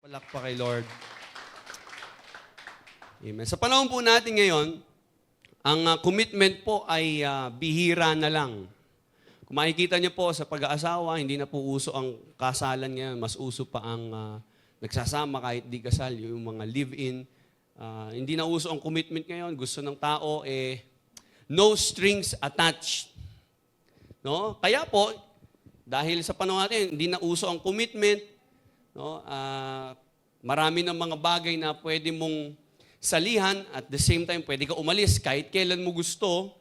Palakpak kay Lord. Amen. Sa panahon po natin ngayon, ang commitment po ay bihira na lang. Kung makikita niyo po sa pag-aasawa, hindi na po uso ang kasalan ngayon. Mas uso pa ang nagsasama kahit di kasal, yung mga live-in. Hindi na uso ang commitment ngayon. Gusto ng tao, no strings attached. No? Kaya po, dahil sa panahon natin, hindi na uso ang commitment, no? Marami ng mga bagay na pwede mong salihan at the same time pwede ka umalis kahit kailan mo gusto.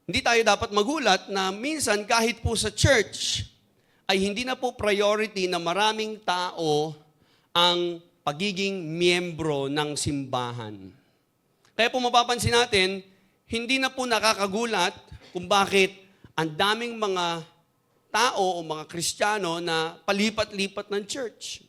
Hindi tayo dapat magulat na minsan kahit po sa church ay hindi na po priority na maraming tao ang pagiging miyembro ng simbahan. Kaya po mapapansin natin, hindi na po nakakagulat kung bakit ang daming mga tao o mga Kristiyano na palipat-lipat ng church.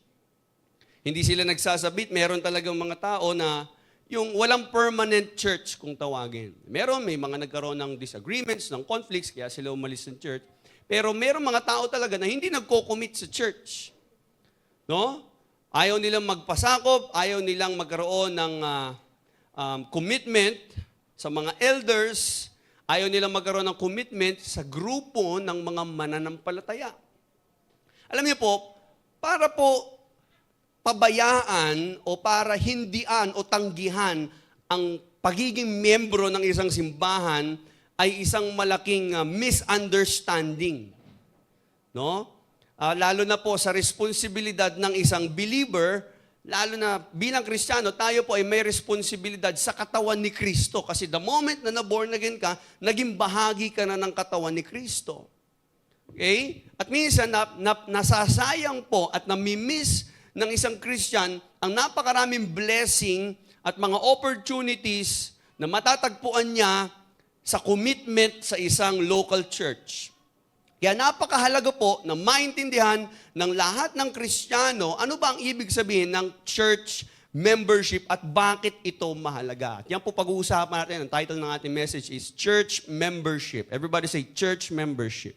Hindi sila nagsasabit, meron talagang mga tao na yung walang permanent church kung tawagin. May mga nagkaroon ng disagreements, ng conflicts, kaya sila umalis ng church. Pero meron mga tao talaga na hindi nagko-commit sa church. No? Ayaw nilang magpasakop, ayaw nilang magkaroon ng commitment sa mga elders, ayaw nilang magkaroon ng commitment sa grupo ng mga mananampalataya. Alam niyo po, para po pabayaan o para hindian o tanggihan ang pagiging miyembro ng isang simbahan ay isang malaking misunderstanding. No? Lalo na po sa responsibilidad ng isang believer, lalo na bilang Kristiyano, tayo po ay may responsibilidad sa katawan ni Kristo. Kasi the moment na na-born again ka, naging bahagi ka na ng katawan ni Kristo. Okay? At minsan, nasasayang po at namimiss ng isang Christian ang napakaraming blessing at mga opportunities na matatagpuan niya sa commitment sa isang local church. Kaya napakahalaga po na maintindihan ng lahat ng Kristiyano ano ba ang ibig sabihin ng church membership at bakit ito mahalaga. At yan po pag-uusapan natin. Ang title ng ating message is Church Membership. Everybody say Church Membership.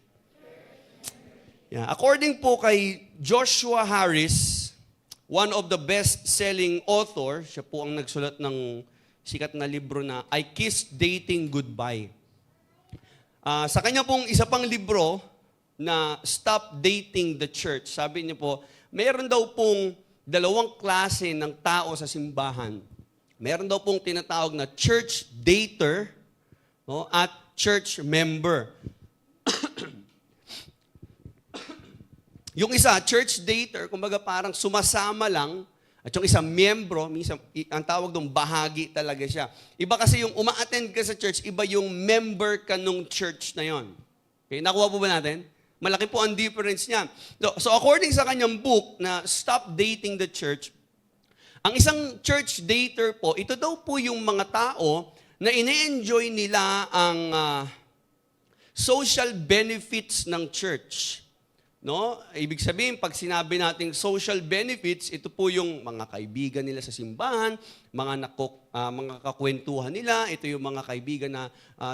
Yeah. According po kay Joshua Harris, one of the best-selling author, siya po ang nagsulat ng sikat na libro na I Kissed Dating Goodbye. Sa kanya pong isa pang libro na Stop Dating the Church, sabi niya po, mayroon daw pong dalawang klase ng tao sa simbahan. Mayroon daw pong tinatawag na church dater, no, at church member. Yung isa, church dater, kumbaga parang sumasama lang, at yung isang miyembro, minsan, ang tawag doon, bahagi talaga siya. Iba kasi yung uma-attend ka sa church, iba yung member ka nung church na yon. Okay, nakuha po ba natin? Malaki po ang difference niya. So according sa kanyang book na Stop Dating the Church, ang isang church dater po, ito daw po yung mga tao na ine-enjoy nila ang social benefits ng church. No? Ibig sabihin, pag sinabi nating social benefits, ito po yung mga kaibigan nila sa simbahan, mga kakwentuhan nila, ito yung mga kaibigan na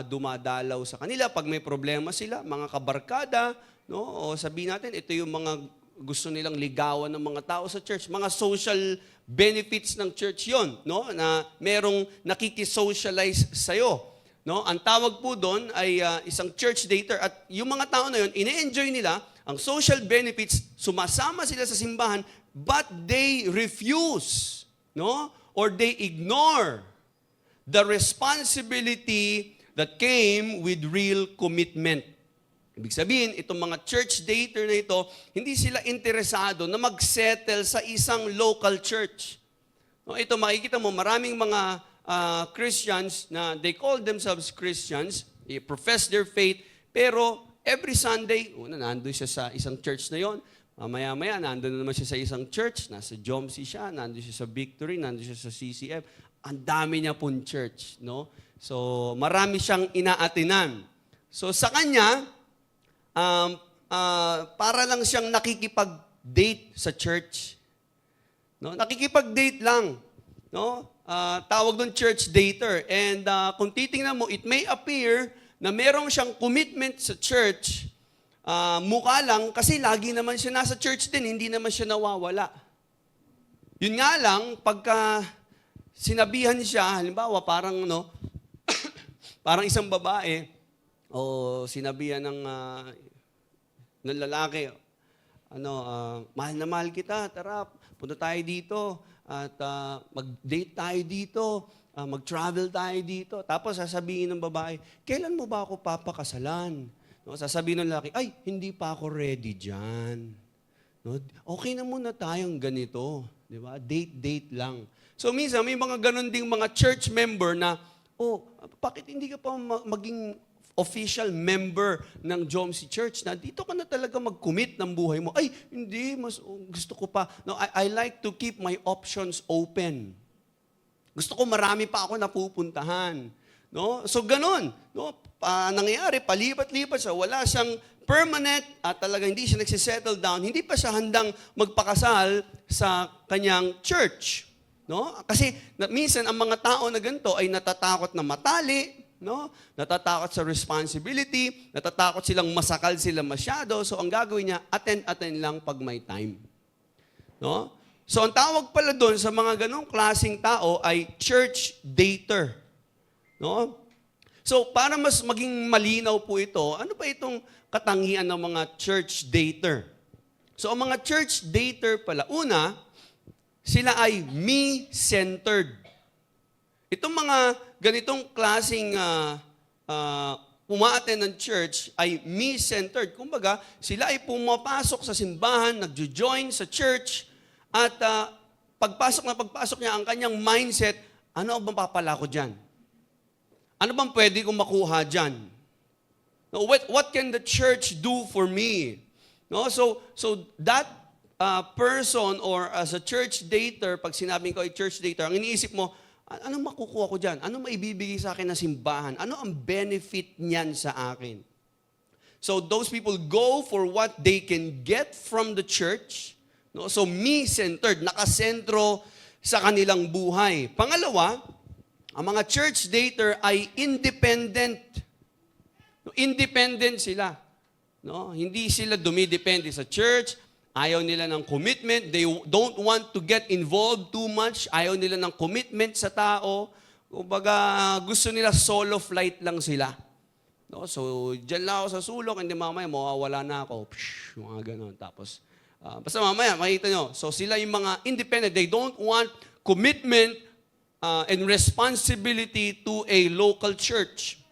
dumadalaw sa kanila. Pag may problema sila, mga kabarkada, no? O sabihin natin, ito yung mga gusto nilang ligawan ng mga tao sa church. Mga social benefits ng church yon, no? Na merong nakikisocialize sa'yo. No? Ang tawag po doon ay isang church dater at yung mga tao na yon, ine-enjoy nila ang social benefits, sumasama sila sa simbahan, but they refuse, no? Or they ignore the responsibility that came with real commitment. Ibig sabihin, itong mga church dater na ito, hindi sila interesado na mag-settle sa isang local church. No, ito makikita mo, maraming mga Christians na they call themselves Christians, they profess their faith, pero every Sunday, nandun siya sa isang church na yon. Maya-maya, nandun na naman siya sa isang church. Nasa Jomsi siya, nandun siya sa Victory, nandun siya sa CCF. Ang dami niya pong church, no? So, marami siyang inaatinan. So, sa kanya, para lang siyang nakikipag-date sa church. No? Nakikipag-date lang. No? Tawag doon church dater. And kung titingnan mo, it may appear na merong siyang commitment sa church, mukha lang kasi lagi naman siya nasa church din, hindi naman siya nawawala. Yun nga lang, pagka sinabihan siya, halimbawa parang parang isang babae, o sinabihan ng lalaki, mahal na mahal kita, tara, punta tayo dito, at mag-date tayo dito, mag-travel tayo dito. Tapos sasabihin ng babae, kailan mo ba ako papakasalan? No, sasabihin ng lalaki, ay, hindi pa ako ready dyan. No, okay na muna tayong ganito. Di ba? Date lang. So minsan, may mga ganun ding mga church member na, bakit hindi ka pa maging official member ng Jomsi Church na dito ka na talaga mag-commit ng buhay mo? Ay, hindi, mas gusto ko pa. No, I like to keep my options open. Gusto ko marami pa ako napupuntahan. No? So ganun. No? Nangyayari, palipat-lipat siya. Wala siyang permanent at talaga hindi siya nagsisettle down. Hindi pa siya handang magpakasal sa kanyang church. No? Kasi minsan ang mga tao na ganito ay natatakot na matali, no? Natatakot sa responsibility, natatakot silang masakal sila masyado. So ang gagawin niya, attend lang pag may time. No? So ang tawag pala doon sa mga ganong klaseng tao ay church dater. No? So para mas maging malinaw po ito, ano ba itong katangian ng mga church dater? So ang mga church dater pala, una, sila ay me-centered. Itong mga ganitong klaseng umaattend ng church ay me-centered. Kumbaga, sila ay pumapasok sa simbahan, nagjo-join sa church, at pagpasok niya ang kanyang mindset, ano ang mapapala ko dyan? Ano bang pwede kong makuha dyan? No, what can the church do for me? No, so that person or as a church dater, pag sinabing ko ay church dater, ang iniisip mo, anong makukuha ko dyan? Anong maibibigay sa akin na simbahan? Ano ang benefit niyan sa akin? So those people go for what they can get from the church. No? So me-centered, nakasentro sa kanilang buhay. Pangalawa, ang mga church dater ay independent. Independent sila. No? Hindi sila dumidepende sa church. Ayaw nila ng commitment. They don't want to get involved too much. Ayaw nila ng commitment sa tao. Kumbaga, gusto nila solo flight lang sila. No? So, dyan lang ako sa sulok, hindi mamaya, mawawala na ako. Psh, mga ganon. Tapos, basta mamaya, makikita nyo. So, sila yung mga independent. They don't want commitment and responsibility to a local church.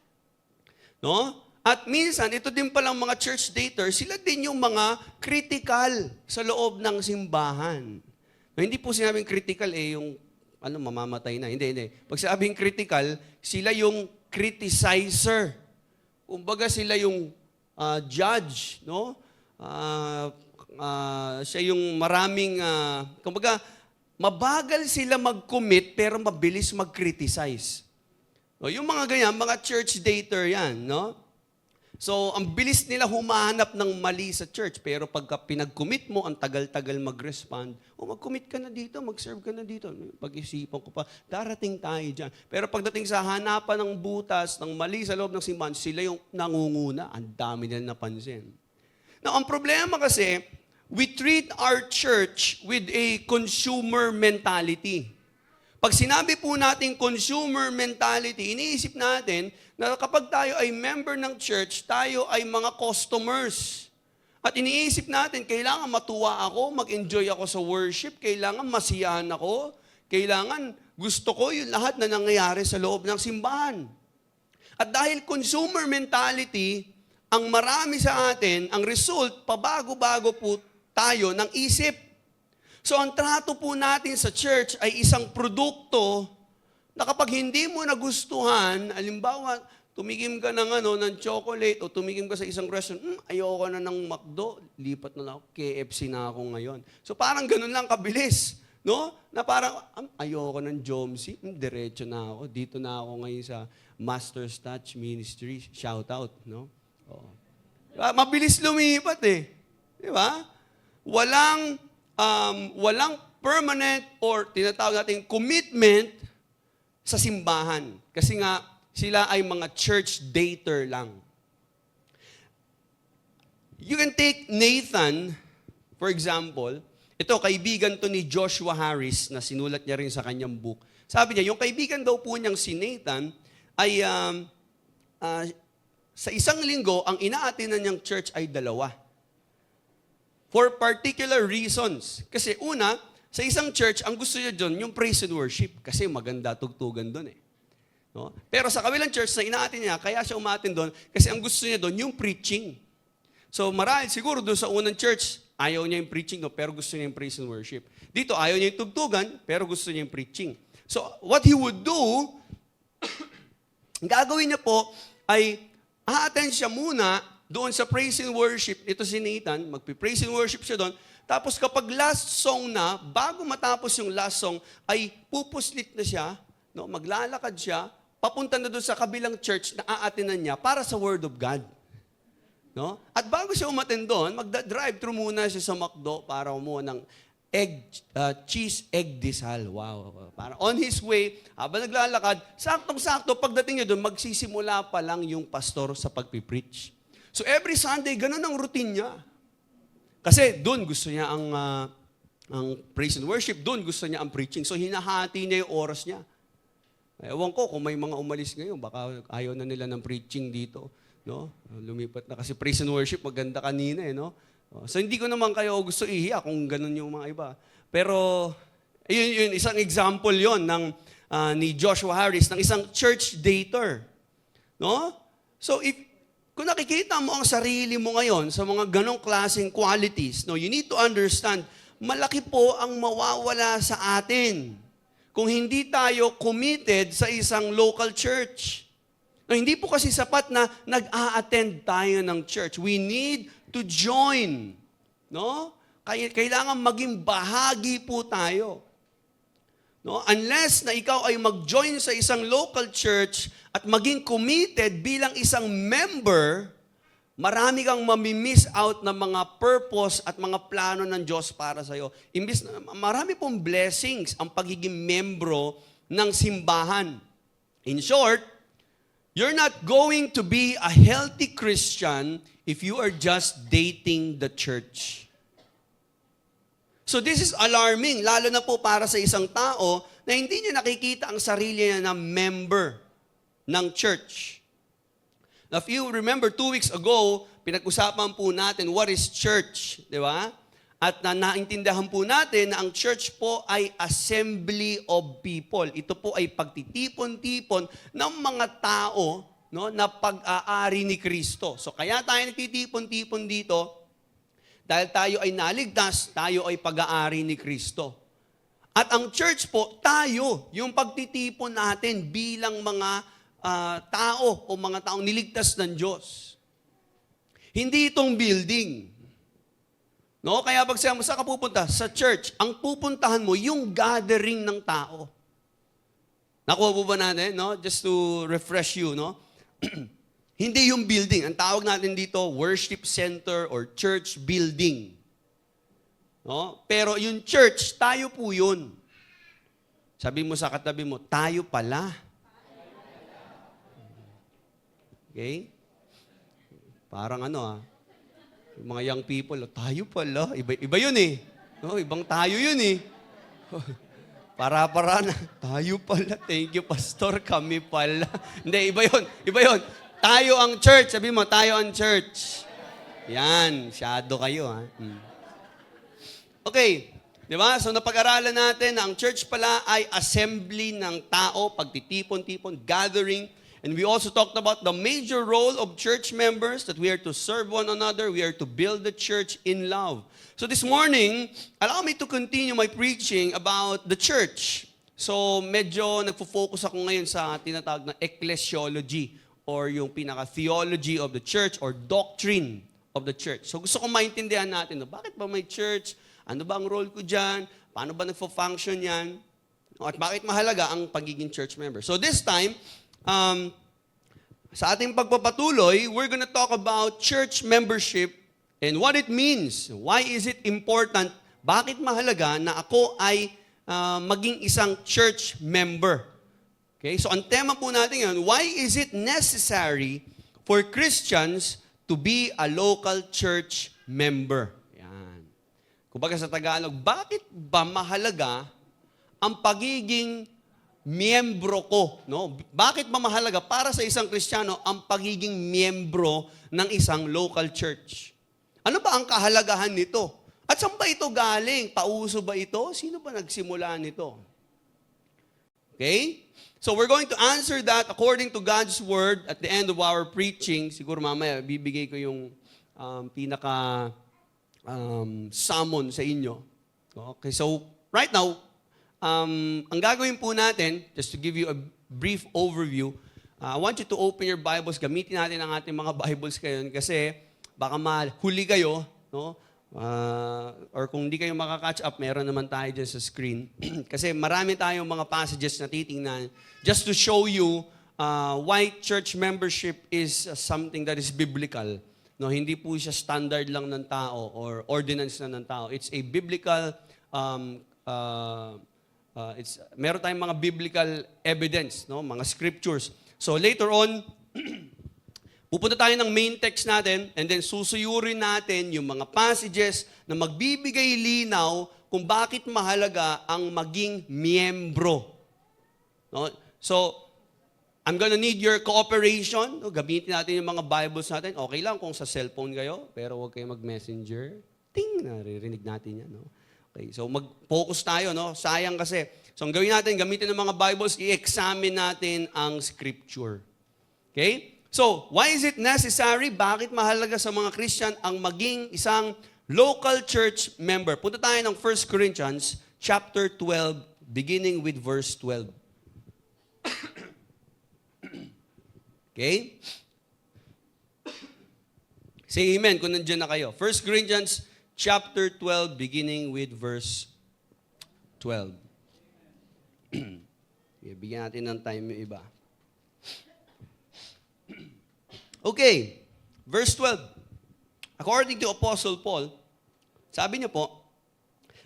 No? At minsan, ito din palang mga church daters, sila din yung mga critical sa loob ng simbahan. Hindi po sinabing critical yung mamamatay na. Hindi. Pag sinabing critical, sila yung criticizer. Kumbaga sila yung judge, no? Siya yung maraming, kumbaga, mabagal sila mag-commit pero mabilis mag-criticize. No, yung mga ganyan, mga church dater yan, no? So, ang bilis nila humahanap ng mali sa church. Pero pagka pinag-commit mo, ang tagal-tagal mag-respond, mag-commit ka na dito, mag-serve ka na dito. Pag-isipan ko pa, darating tayo dyan. Pero pagdating sa hanapan ng butas, ng mali sa loob ng simbahan, sila yung nangunguna. Ang dami nila napansin. Now, ang problema kasi, we treat our church with a consumer mentality. Pag sinabi po natin consumer mentality, iniisip natin na kapag tayo ay member ng church, tayo ay mga customers. At iniisip natin, kailangan matuwa ako, mag-enjoy ako sa worship, kailangan masiyahan ako, kailangan gusto ko yung lahat na nangyayari sa loob ng simbahan. At dahil consumer mentality, ang marami sa atin, ang result, pabago-bago po tayo ng isip. So ang trato po natin sa church ay isang produkto na kapag hindi mo nagustuhan, halimbawa, tumigim ka ng chocolate o tumigim ka sa isang restaurant, ayoko na ng McDo, lipat na lang ako, KFC na ako ngayon. So parang ganun lang kabilis, no? Na parang, ayoko ng Jomsi, diretso na ako, dito na ako ngayon sa Master's Touch Ministry, shout out, no? Oh. Mabilis lumipat di ba? Walang permanent or tinatawag natin commitment sa simbahan. Kasi nga, sila ay mga church dater lang. You can take Nathan, for example. Ito, kaibigan to ni Joshua Harris na sinulat niya rin sa kanyang book. Sabi niya, yung kaibigan daw po niyang si Nathan ay sa isang linggo, ang inaatinan niyang church ay 2. For particular reasons. Kasi una, sa isang church, ang gusto niya doon, yung praise and worship. Kasi maganda tugtugan doon eh. No? Pero sa kabilang church na inaatin niya, kaya siya umaatin doon, kasi ang gusto niya doon, yung preaching. So marahil siguro doon sa unang church, ayaw niya yung preaching, no? Pero gusto niya yung praise and worship. Dito, ayaw niya yung tugtugan, pero gusto niya yung preaching. So what he would do, gagawin niya po, ay a-attend siya muna doon sa praise and worship. Ito si Nathan, magpi-praise and worship siya doon. Tapos kapag last song na, bago matapos yung last song, ay pupuslit na siya, no? Maglalakad siya, papunta na doon sa kabilang church na aatinan niya para sa Word of God. No? At bago siya umattend doon, magda-drive-thru muna siya sa McDo para umuha ng cheese egg disal. Wow. Para on his way, habang naglalakad, saktong-sakto, pagdating niya doon, magsisimula pa lang yung pastor sa pagpipreach. So every Sunday, ganun ang routine niya. Kasi doon gusto niya ang praise and worship, doon gusto niya ang preaching. So hinahati niya yung oras niya. Ewan ko kung may mga umalis ngayon, baka ayaw na nila ng preaching dito. No? Lumipat na kasi praise and worship, maganda kanina eh. No? So hindi ko naman kayo gusto ihiya kung ganun yung mga iba. Pero yun isang example yon ng ni Joshua Harris, ng isang church dater. No? So kung nakikita mo ang sarili mo ngayon sa mga ganong klaseng qualities, no, you need to understand, malaki po ang mawawala sa atin kung hindi tayo committed sa isang local church. No, hindi po kasi sapat na nag-a-attend tayo ng church. We need to join. No? Kailangan maging bahagi po tayo. No? Unless na ikaw ay mag-join sa isang local church at maging committed bilang isang member, marami kang mamimiss out ng mga purpose at mga plano ng Diyos para sa iyo. Imbis na marami pong blessings ang pagiging membro ng simbahan. In short, you're not going to be a healthy Christian if you are just dating the church. So this is alarming, lalo na po para sa isang tao na hindi niya nakikita ang sarili niya na member ng church. Now, if you remember 2 weeks ago, pinag-usapan po natin what is church, di ba? At naintindihan po natin na ang church po ay assembly of people. Ito po ay pagtitipon-tipon ng mga tao, no, na pag-aari ni Kristo. So kaya tayo nagtitipon-tipon dito dahil tayo ay naligtas, tayo ay pag-aari ni Kristo. At ang church po, tayo, yung pagtitipon natin bilang mga tao o mga taong niligtas ng Diyos. Hindi itong building. No? Kaya pag saan ka pupunta? Sa church. Ang pupuntahan mo, yung gathering ng tao. Nakuha po ba natin? No? Just to refresh you. No? Hindi yung building. Ang tawag natin dito, worship center or church building. No? Pero yung church, tayo po yun. Sabi mo sa katabi mo, tayo pala. Okay? Parang yung mga young people, tayo pala. Iba yun eh. No, ibang tayo yun eh. Para na, tayo pala. Thank you, Pastor. Kami pala. Hindi, iba yun. Iba yun. Tayo ang church. Sabi mo, tayo ang church. Yan, shadow kayo ha. Okay. Di ba? So napag-aralan natin na ang church pala ay assembly ng tao, pagtitipon-tipon, gathering. And we also talked about the major role of church members, that we are to serve one another, we are to build the church in love. So this morning, allow me to continue my preaching about the church. So medyo nagfo-focus ako ngayon sa tinatawag na ecclesiology or yung pinaka-theology of the church or doctrine of the church. So gusto ko maintindihan natin, bakit ba may church? Ano ba ang role ko dyan? Paano ba nagfo-function yan? At bakit mahalaga ang pagiging church member? So this time, sa ating pagpapatuloy, we're going to talk about church membership and what it means. Why is it important? Bakit mahalaga na ako ay maging isang church member? Okay, so ang tema po natin ngayon, why is it necessary for Christians to be a local church member? Yan. Kumbaga sa Tagalog, bakit ba mahalaga ang pagiging miyembro ko? No? Bakit ba mahalaga para sa isang Kristiyano ang pagiging miyembro ng isang local church? Ano ba ang kahalagahan nito? At saan ba ito galing? Pauso ba ito? Sino ba nagsimula nito? Okay? So we're going to answer that according to God's Word at the end of our preaching. Siguro mamaya bibigay ko yung summon sa inyo. Okay, so right now, ang gagawin po natin, just to give you a brief overview, I want you to open your Bibles. Gamitin natin ang ating mga Bibles ngayon kasi baka mahuli kayo, no? Or kung hindi kayo makakatch up, meron naman tayo dyan sa screen. Kasi marami tayong mga passages na titingnan just to show you why church membership is something that is biblical. No, hindi po siya standard lang ng tao or ordinance na ng tao. It's a biblical, meron tayong mga biblical evidence, no, mga scriptures. So later on, pupunta tayo ng main text natin and then susuyurin natin yung mga passages na magbibigay linaw kung bakit mahalaga ang maging miyembro. No? So, I'm gonna need your cooperation. No, gamitin natin yung mga Bibles natin. Okay lang kung sa cellphone kayo, pero huwag kayo mag-messenger. Ting! Naririnig natin yan. No? Okay, so mag-focus tayo. No? Sayang kasi. So ang gawin natin, gamitin ng mga Bibles, i-examine natin ang Scripture. Okay? So, why is it necessary? Bakit mahalaga sa mga Christian ang maging isang local church member? Punta tayo ng 1 Corinthians chapter 12, beginning with verse 12. Okay? Say amen kung nandiyan na kayo. 1 Corinthians chapter 12, beginning with verse 12. Bigyan natin ng time yung iba. Okay, verse 12. According to Apostle Paul, sabi niya po,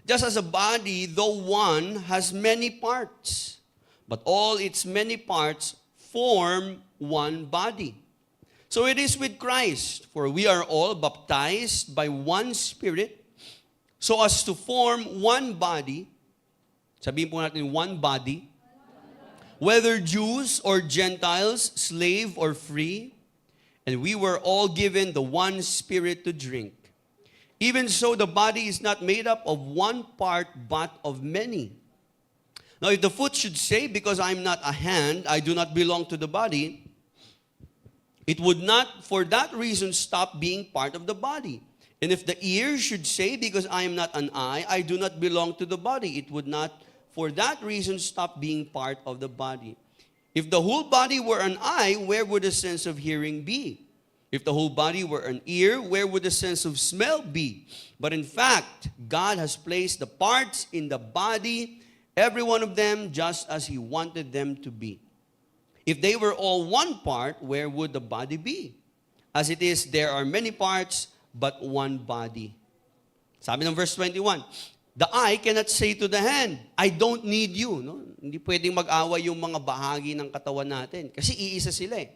just as a body, though one, has many parts, but all its many parts form one body. So it is with Christ, for we are all baptized by one Spirit, so as to form one body. Sabihin po natin, one body. Whether Jews or Gentiles, slave or free, and we were all given the one Spirit to drink. Even so, the body is not made up of one part, but of many. Now, if the foot should say, because I am not a hand, I do not belong to the body, it would not, for that reason, stop being part of the body. And if the ear should say, because I am not an eye, I do not belong to the body, it would not, for that reason, stop being part of the body. If the whole body were an eye, where would the sense of hearing be? If the whole body were an ear, where would the sense of smell be? But in fact, God has placed the parts in the body, every one of them, just as He wanted them to be. If they were all one part, where would the body be? As it is, there are many parts, but one body. Sabi ng verse 21, the eye cannot say to the hand, I don't need you. No? Hindi pwedeng mag-away yung mga bahagi ng katawan natin. Kasi iisa sila eh.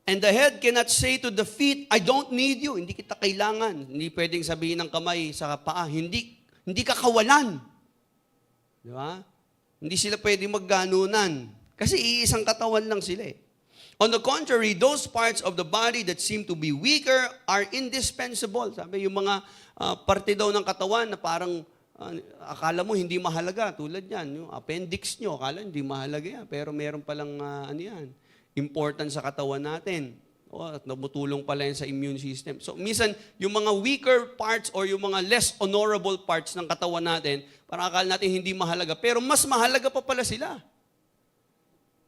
And the head cannot say to the feet, I don't need you. Hindi kita kailangan. Hindi pwedeng sabihin ng kamay sa paa, hindi ka kawalan. Di ba? Hindi sila pwedeng magganunan. Kasi iisang katawan lang sila eh. On the contrary, those parts of the body that seem to be weaker are indispensable. Sabi, yung mga parte daw ng katawan na parang akala mo hindi mahalaga. Tulad yan, yung appendix nyo, akala hindi mahalaga yan. Pero meron palang important sa katawan natin. At namutulong pala yan sa immune system. So, minsan, yung mga weaker parts or yung mga less honorable parts ng katawan natin, parang akala natin hindi mahalaga. Pero mas mahalaga pa pala sila.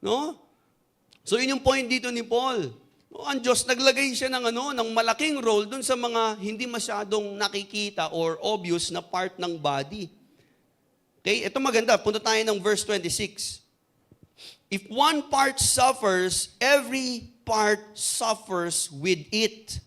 No? So, yun yung point dito ni Paul. No, ang Diyos, naglagay siya ng malaking role dun sa mga hindi masyadong nakikita or obvious na part ng body. Okay? Ito maganda. Punta tayo ng verse 26. If one part suffers, every part suffers with it.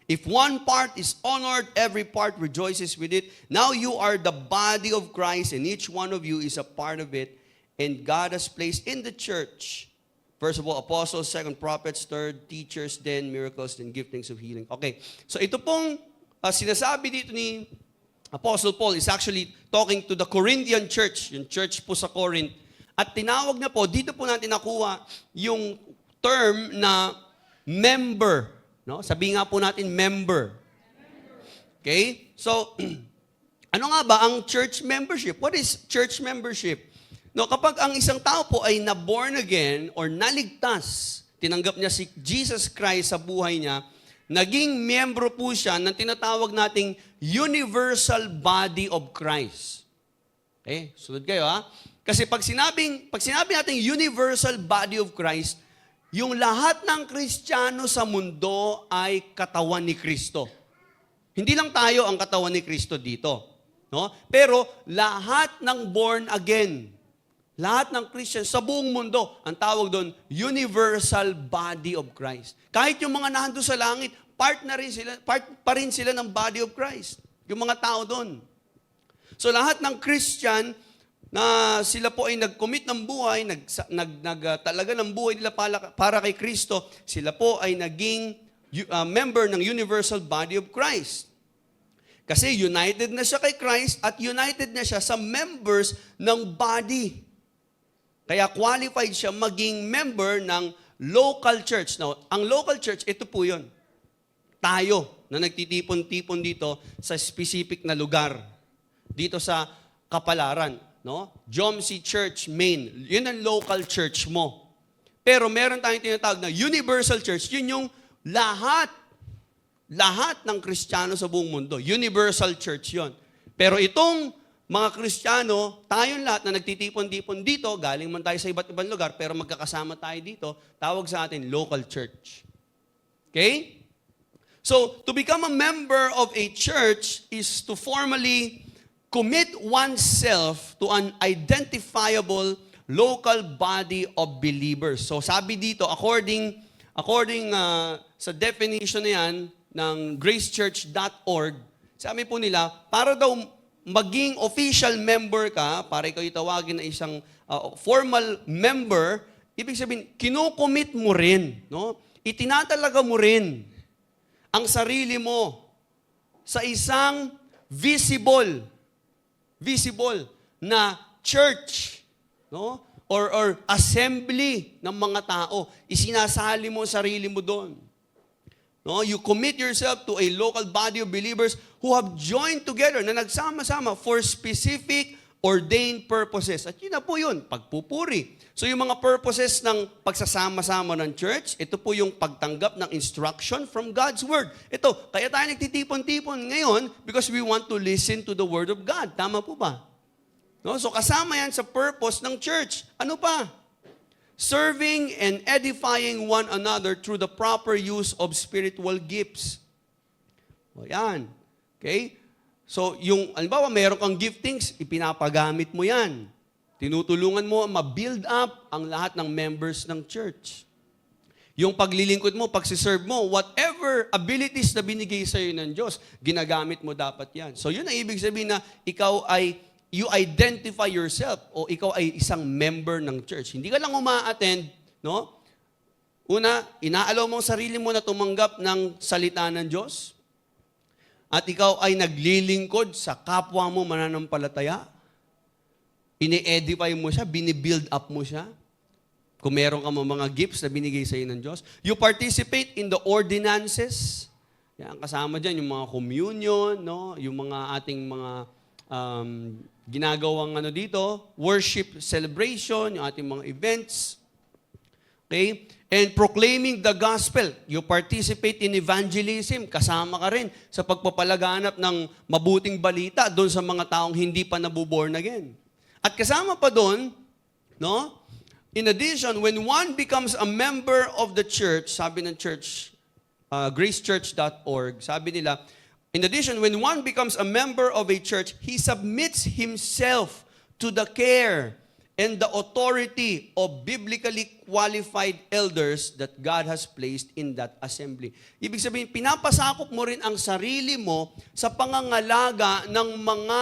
If one part is honored, every part rejoices with it. Now you are the body of Christ, and each one of you is a part of it. And God has placed in the church, first of all, apostles, second, prophets, third, teachers, then miracles, then giftings of healing. Okay, so ito pong sinasabi dito ni Apostle Paul is actually talking to the Corinthian church, yung church po sa Corinth. At tinawag na po, dito po natin nakuha yung term na member. No? Sabi nga po natin, member. Okay? So, ano nga ba ang church membership? What is church membership? No, kapag ang isang tao po ay na-born again or naligtas, tinanggap niya si Jesus Christ sa buhay niya, naging miyembro po siya ng tinatawag nating universal body of Christ. Okay? Sunod kayo ha? Kasi pag sinabi natin universal body of Christ, yung lahat ng Kristiyano sa mundo ay katawan ni Kristo. Hindi lang tayo ang katawan ni Kristo dito. No? Pero lahat ng born again, lahat ng Christian sa buong mundo, ang tawag doon, universal body of Christ. Kahit yung mga nandun sa langit, part pa rin sila ng body of Christ. Yung mga tao doon. So lahat ng Christian na sila po ay nag-commit ng buhay, talaga ng buhay nila para kay Kristo, sila po ay naging member ng universal body of Christ. Kasi united na siya kay Christ at united na siya sa members ng body. Kaya qualified siya maging member ng local church. Now, ang local church, ito po yun. Tayo na nagtitipon-tipon dito sa specific na lugar. Dito sa Kapalaran. No? Jomsi Church, Maine. Yun ang local church mo. Pero meron tayong tinatawag na universal church. Yun yung lahat ng Kristiyano sa buong mundo. Universal church yon. Pero itong mga Kristiyano, tayong lahat na nagtitipon-tipon dito, galing man tayo sa iba't ibang lugar, pero magkakasama tayo dito, tawag sa atin local church. Okay? So, to become a member of a church is to formally commit oneself to an identifiable local body of believers. So sabi dito, according sa definition na yan ng gracechurch.org, sabi po nila, para daw maging official member ka, para ikaw itawagin na isang formal member, ibig sabihin, kinukomit mo rin, no? Itinatalaga mo rin ang sarili mo sa isang visible na church, no? Or assembly ng mga tao. Isinasali mo ang sarili mo doon. No? You commit yourself to a local body of believers who have joined together, na nagsama-sama for specific ordained purposes. At yun na po yun, pagpupuri. So yung mga purposes ng pagsasama-sama ng church, ito po yung pagtanggap ng instruction from God's Word. Ito, kaya tayo nagtitipon-tipon ngayon because we want to listen to the Word of God. Tama po ba? No? So kasama yan sa purpose ng church. Ano pa? Serving and edifying one another through the proper use of spiritual gifts. O yan. Okay? So, halimbawa, meron kang giftings, ipinapagamit mo yan. Tinutulungan mo ma-build up ang lahat ng members ng church. Yung paglilingkod mo, pagsiserve mo, whatever abilities na binigay sa'yo ng Diyos, ginagamit mo dapat yan. So, yun ang ibig sabihin na you identify yourself o ikaw ay isang member ng church. Hindi ka lang uma-attend, no? Una, inaalaw mo ang sarili mo na tumanggap ng salita ng Diyos. At ikaw ay naglilingkod sa kapwa mo mananampalataya. Ini-edify mo siya, bini-build up mo siya. Kung meron ka mga gifts na binigay sa iyo ng Diyos. You participate in the ordinances. Yan, kasama dyan yung mga communion, no? Yung mga ating mga ginagawang dito, worship celebration, yung ating mga events. Okay? And proclaiming the gospel. You participate in evangelism. Kasama ka rin sa pagpapalaganap ng mabuting balita doon sa mga taong hindi pa nabuborn again. At kasama pa doon, no? In addition, when one becomes a member of the church, sabi ng church, gracechurch.org, sabi nila, in addition, when one becomes a member of a church, he submits himself to the care and the authority of biblically qualified elders that God has placed in that assembly. Ibig sabihin, pinapasakop mo rin ang sarili mo sa pangangalaga ng mga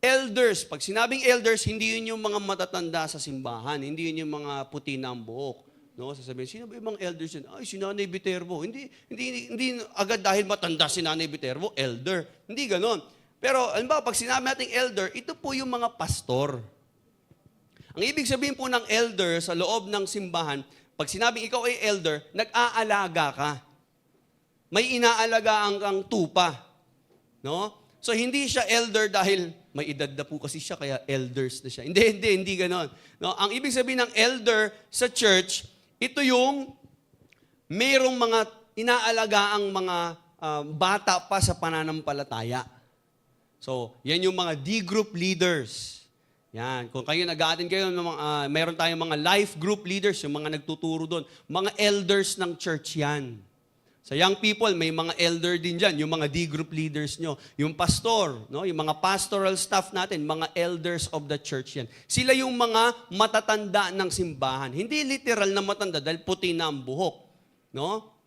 elders. Pag sinabing elders, hindi yun yung mga matatanda sa simbahan. Hindi yun yung mga puti na ang buhok. No? Sasabihin, sino ba yung mga elders yun? Ay, si Nanay Viterbo. Hindi agad dahil matanda si Nanay Viterbo, elder. Hindi ganon. Pero, halimbawa, pag sinabi nating elder, ito po yung mga pastor. Ang ibig sabihin po ng elder sa loob ng simbahan, pag sinabing ikaw ay elder, nag-aalaga ka. May inaalagaan kang tupa. No? So, hindi siya elder dahil may edad na po kasi siya, kaya elders na siya. Hindi ganon. No? Ang ibig sabihin ng elder sa church, ito yung mayroong mga inaalagaang mga bata pa sa pananampalataya. So, yan yung mga D-group leaders. Yan. Kung kayo nag-a-attend kayo, mayroon tayong mga life group leaders, yung mga nagtuturo doon. Mga elders ng church yan. Sa young people, may mga elder din dyan, yung mga D-group leaders nyo. Yung pastor, no? Yung mga pastoral staff natin, mga elders of the church yan. Sila yung mga matatanda ng simbahan. Hindi literal na matanda dahil puti na ang buhok. No?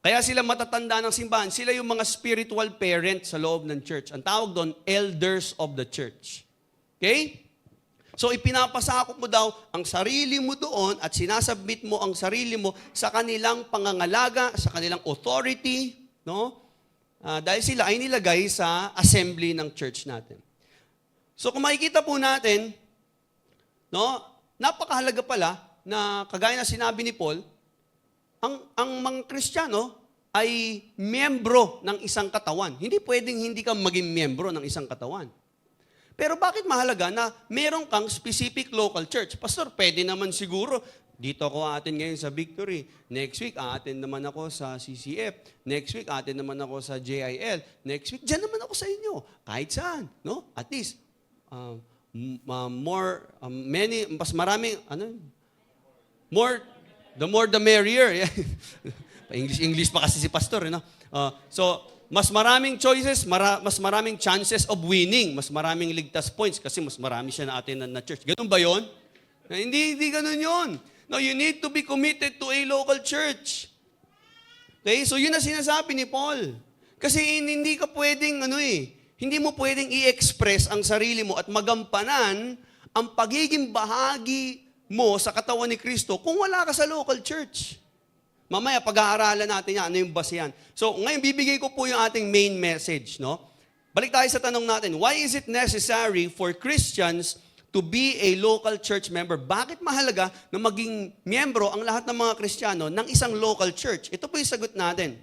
Kaya sila matatanda ng simbahan. Sila yung mga spiritual parents sa loob ng church. Ang tawag doon, elders of the church. Okay? So ipinapasakop mo daw ang sarili mo doon at sinasubmit mo ang sarili mo sa kanilang pangangalaga, sa kanilang authority, no? Dahil sila ay nilagay sa assembly ng church natin. So kung makikita po natin, no, napakahalaga pala na kagaya na sinabi ni Paul, ang mga Kristiyano ay miyembro ng isang katawan. Hindi pwedeng hindi ka maging miyembro ng isang katawan. Pero bakit mahalaga na meron kang specific local church? Pastor, pwede naman siguro, dito ako atin ngayon sa Victory. Next week, atin naman ako sa CCF. Next week, atin naman ako sa JIL. Next week, dyan naman ako sa inyo. Kahit saan. No? At least, mas marami, the more the merrier. English pa kasi si Pastor. No? Mas maraming choices, mas maraming chances of winning, mas maraming ligtas points kasi mas marami siya na atin na church. Ganun ba yun? Hindi ganun yun. No, you need to be committed to a local church. Okay? So yun na sinasabi ni Paul. Kasi hindi ka pwedeng, hindi mo pwedeng i-express ang sarili mo at magampanan ang pagiging bahagi mo sa katawan ni Kristo kung wala ka sa local church. Mamaya, pag-aaralan natin yan, ano yung basehan. So, ngayon, bibigay ko po yung ating main message, no? Balik tayo sa tanong natin, why is it necessary for Christians to be a local church member? Bakit mahalaga na maging miyembro ang lahat ng mga Kristiyano ng isang local church? Ito po yung sagot natin.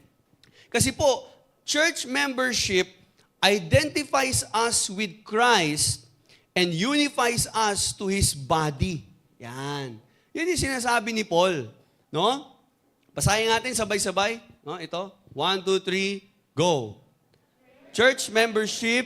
Kasi po, church membership identifies us with Christ and unifies us to His body. Yan. Yan yung sinasabi ni Paul, no? Basahin natin sabay-sabay. No? Ito. 1, 2, 3, go. Church membership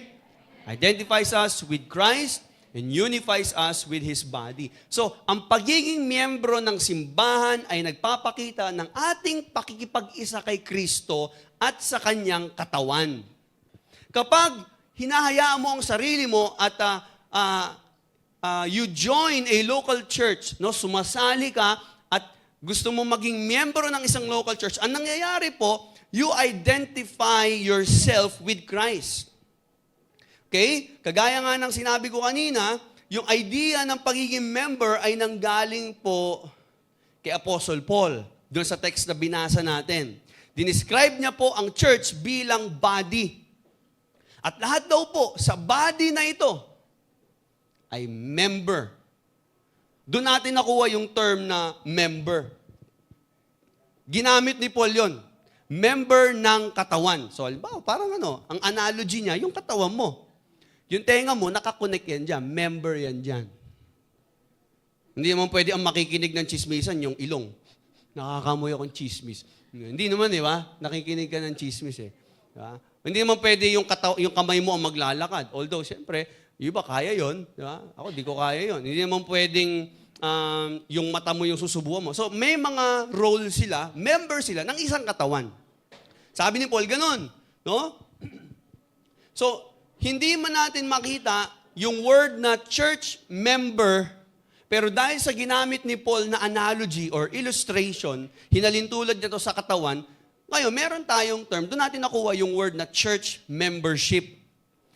identifies us with Christ and unifies us with His body. So, ang pagiging miyembro ng simbahan ay nagpapakita ng ating pakikipag-isa kay Kristo at sa Kanyang katawan. Kapag hinahayaan mo ang sarili mo at you join a local church, no, sumasali ka at gusto mo maging miyembro ng isang local church, ang nangyayari po, you identify yourself with Christ. Okay? Kagaya nga ng sinabi ko kanina, yung idea ng pagiging member ay nanggaling po kay Apostle Paul, doon sa text na binasa natin. Dinescribe niya po ang church bilang body. At lahat daw po, sa body na ito, ay member. Doon natin nakuha yung term na member. Ginamit ni Paul yun. Member ng katawan. So, halimbawa, parang ang analogy niya, yung katawan mo. Yung tenga mo, nakakonect yan dyan. Member yan dyan. Hindi naman pwede ang makikinig ng chismisan, yung ilong. Nakakamoy akong chismis. Hindi naman, di ba? Nakikinig ka ng chismis eh. Diba? Hindi naman pwede yung kamay mo ang maglalakad. Although, siyempre, iba kaya yon, di ba? Ako, di ko kaya yon. Hindi naman pwedeng yung mata mo yung susubuan mo. So, may mga role sila, member sila ng isang katawan. Sabi ni Paul, ganun. No? So, hindi man natin makita yung word na church member, pero dahil sa ginamit ni Paul na analogy or illustration, hinalintulad niya to sa katawan, ngayon, meron tayong term, doon natin nakuha yung word na church membership.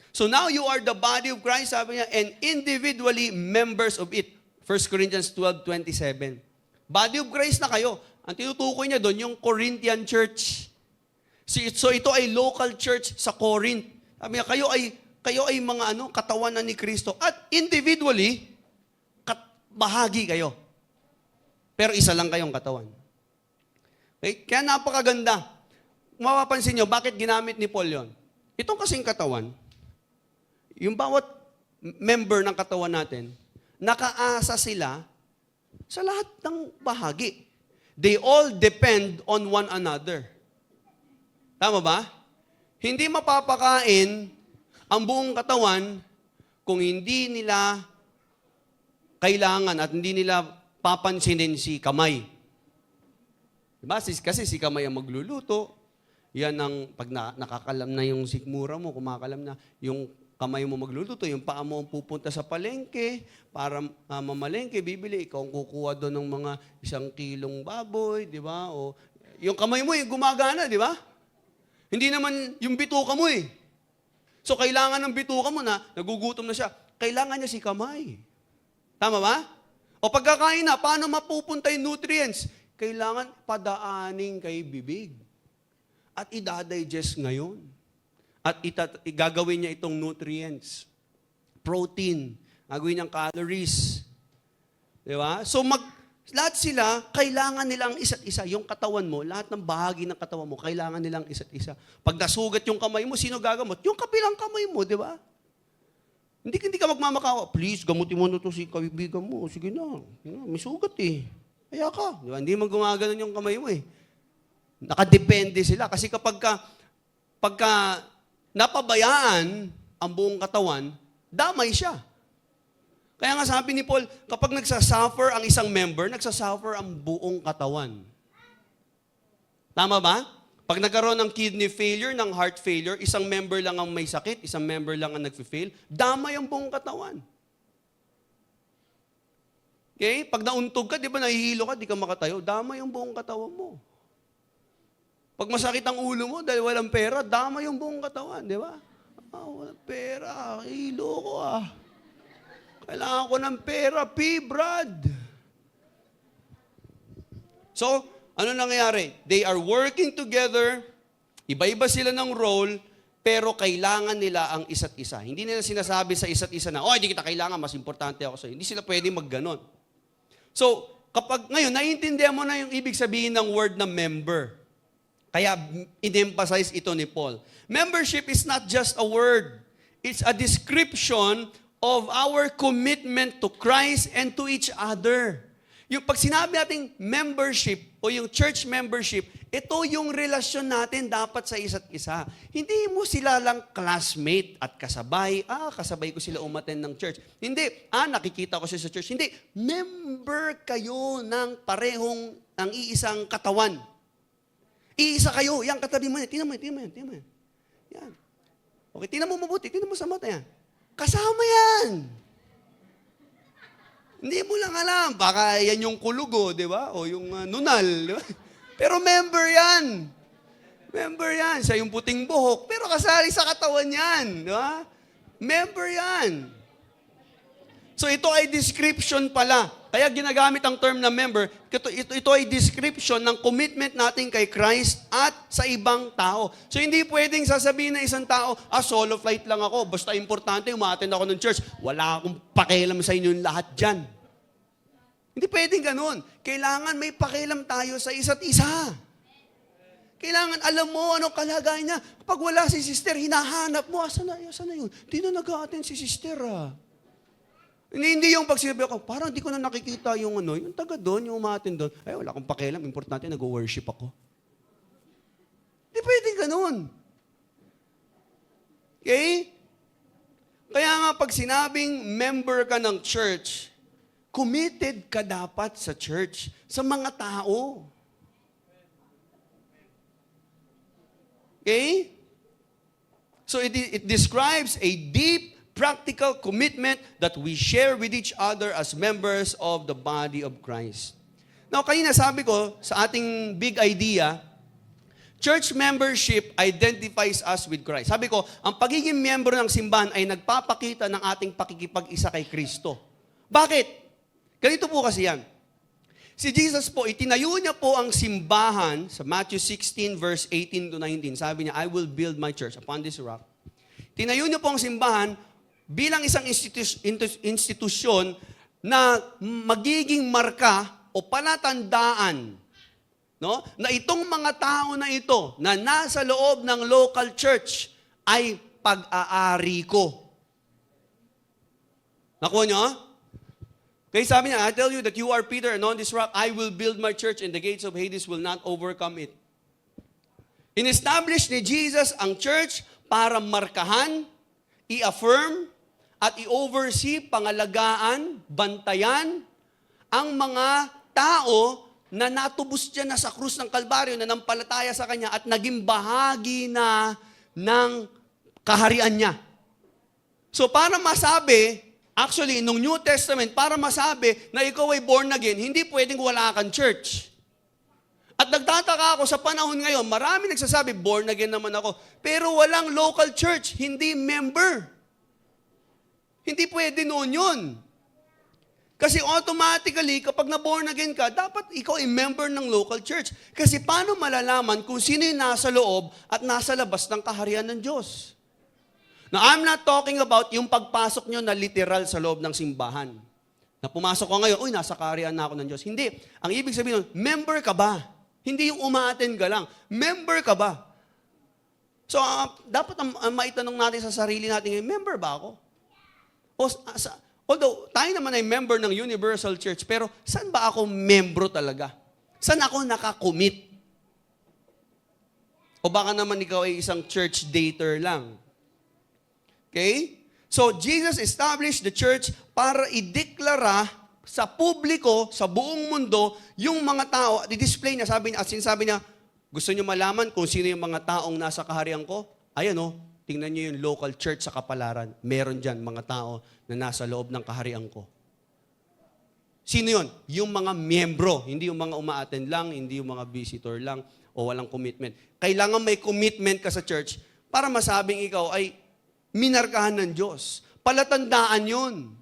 So now you are the body of Christ, sabi niya, and individually members of it. 1 Corinthians 12:27. Body of Christ na kayo. Ang tinutukoy niya doon, yung Corinthian church. So ito ay local church sa Corinth Sabi niya, kayo ay mga katawan na ni Kristo. At individually, bahagi kayo. Pero isa lang kayong katawan. Okay? Kaya napakaganda. Mapapansin nyo, bakit ginamit ni Paul yon? Itong kasing katawan, yung bawat member ng katawan natin, nakaasa sila sa lahat ng bahagi. They all depend on one another. Tama ba? Hindi mapapakain ang buong katawan kung hindi nila kailangan at hindi nila papansinin si kamay. Diba? Kasi si kamay ang magluluto. Yan ang, pag nakakalam na yung sikmura mo, kumakalam na, yung kamay mo magluluto, yung paa mo ang pupunta sa palengke, para mamalengke, bibili, ikaw ang kukuha doon ng mga 1 kilong baboy, di ba? O, yung kamay mo, yung gumagana, di ba? Hindi naman yung bituka mo eh. So, kailangan ng bituka mo na, nagugutom na siya, kailangan niya si kamay. Tama ba? O pagkakain na, paano mapupunta yung nutrients? Kailangan padaaning kay bibig. At ida-digest ngayon. At gagawin niya itong nutrients. Protein. Gagawin niyang calories. Di ba? So, lahat sila, kailangan nilang isa't isa. Yung katawan mo, lahat ng bahagi ng katawan mo, kailangan nilang isa't isa. Pag nasugat yung kamay mo, sino gagamot? Yung kabilang kamay mo, di ba? Hindi ka magmamakawa. Please, gamutin mo na ito si kaibigan mo. Sige na. May sugat eh. Kaya ka. Di ba? Hindi man gumaganon yung kamay mo eh. Nakadepende sila. Kasi pagka napabayaan ang buong katawan, damay siya. Kaya nga sabi ni Paul, kapag nagsasuffer ang isang member, nagsasuffer ang buong katawan. Tama ba? Pag nagkaroon ng kidney failure, ng heart failure, isang member lang ang may sakit, isang member lang ang nag-fail, damay ang buong katawan. Okay? Pag nauntog ka, di ba nahihilo ka, di ka makatayo, damay ang buong katawan mo. Pag masakit ang ulo mo dahil walang pera, damay yung buong katawan, di ba? Walang pera, hilo ko Kailangan ko ng pera, Brad. So, ano nangyayari? They are working together, iba-iba sila ng role, pero kailangan nila ang isa't isa. Hindi nila sinasabi sa isa't isa na, hindi kita kailangan, mas importante ako sa'yo. Hindi sila pwede magganon. So, kapag ngayon, naiintindihan mo na yung ibig sabihin ng word na member. Kaya in-emphasize ito ni Paul. Membership is not just a word. It's a description of our commitment to Christ and to each other. Yung pag sinabi nating membership o yung church membership, ito yung relasyon natin dapat sa isa't isa. Hindi mo sila lang classmate at kasabay. Kasabay ko sila umattend ng church. Hindi, nakikita ko siya sa church. Hindi, member kayo ng parehong, ng iisang katawan. Iisa kayo. Yan, katabi mo yan. Tingnan mo yan. Yan. Okay, tingnan mo mabuti. Tingnan mo sa mata yan. Kasama yan. Hindi mo lang alam. Baka yan yung kulugo, di ba? O yung nunal, di ba? Pero member yan. Member yan. Siya yung puting buhok. Pero kasali sa katawan yan. Di ba? Member yan. So ito ay description pala. Kaya ginagamit ang term na member, ito ay description ng commitment natin kay Christ at sa ibang tao. So hindi pwedeng sasabihin ng isang tao, solo flight lang ako, basta importante, umattend ako ng church. Wala akong pakialam sa inyo lahat dyan. Hindi pwedeng ganun. Kailangan may pakialam tayo sa isa't isa. Kailangan alam mo anong kalagayan niya. Pag wala si sister, hinahanap mo, asan na yun? Di na nag-a-attend si sister Hindi yung pag sinabi ako, parang di ko na nakikita yung yung taga doon, yung umatin doon. Wala akong pakialam, importante, nag-worship ako. Di pwedeng ganun. Okay? Kaya nga pag sinabing member ka ng church, committed ka dapat sa church, sa mga tao. Okay? So it describes a deep practical commitment that we share with each other as members of the body of Christ. Now, kanina sabi ko, sa ating big idea, church membership identifies us with Christ. Sabi ko, ang pagiging miyembro ng simbahan ay nagpapakita ng ating pakikipag-isa kay Kristo. Bakit? Ganito po kasi yan. Si Jesus po, itinayo niya po ang simbahan sa Matthew 16 verse 18 to 19. Sabi niya, I will build my church upon this rock. tinayo niyo po ang simbahan bilang isang institusyon na magiging marka o palatandaan, no, na itong mga tao na ito na nasa loob ng local church ay pag-aari ko. Nakuha niyo? Kaya sabi niya, I tell you that you are Peter, and on this rock I will build my church, and the gates of Hades will not overcome it. In-establish ni Jesus ang church para markahan, i-affirm, at i-oversee, pangalagaan, bantayan ang mga tao na natubos dyan na sa krus ng Kalbaryo, na nampalataya sa Kanya at naging bahagi na ng kaharian niya. So para masabi, actually, nung New Testament, para masabi na ikaw ay born again, hindi pwedeng wala kang church. At nagtataka ako sa panahon ngayon, marami nagsasabi, born again naman ako. Pero walang local church, hindi member. Hindi pwede noon yun. Kasi automatically, kapag na-born again ka, dapat ikaw ay member ng local church. Kasi paano malalaman kung sino yung nasa loob at nasa labas ng kaharian ng Diyos? Now, I'm not talking about yung pagpasok nyo na literal sa loob ng simbahan. Na pumasok ko ngayon, uy, nasa kaharian na ako ng Diyos. Hindi. Ang ibig sabihin nun, member ka ba? Hindi yung umaattend ka lang. Member ka ba? So, dapat maitanong natin sa sarili natin, member ba ako? Although, tayo naman ay member ng Universal Church, pero saan ba ako membro talaga? Saan ako nakakommit? O baka naman ikaw ay isang church dater lang. Okay? So, Jesus established the church para ideklara sa publiko, sa buong mundo, yung mga tao, at i-display niya, sinasabi niya, gusto niyo malaman kung sino yung mga taong nasa kaharian ko? Ayan o, tingnan niyo yung local church sa Kapalaran. Meron dyan mga tao na nasa loob ng kaharian ko. Sino yun? Yung mga miyembro, hindi yung mga uma-attend lang, hindi yung mga visitor lang, o walang commitment. Kailangan may commitment ka sa church para masabing ikaw ay minarkahan ng Diyos. Palatandaan yun.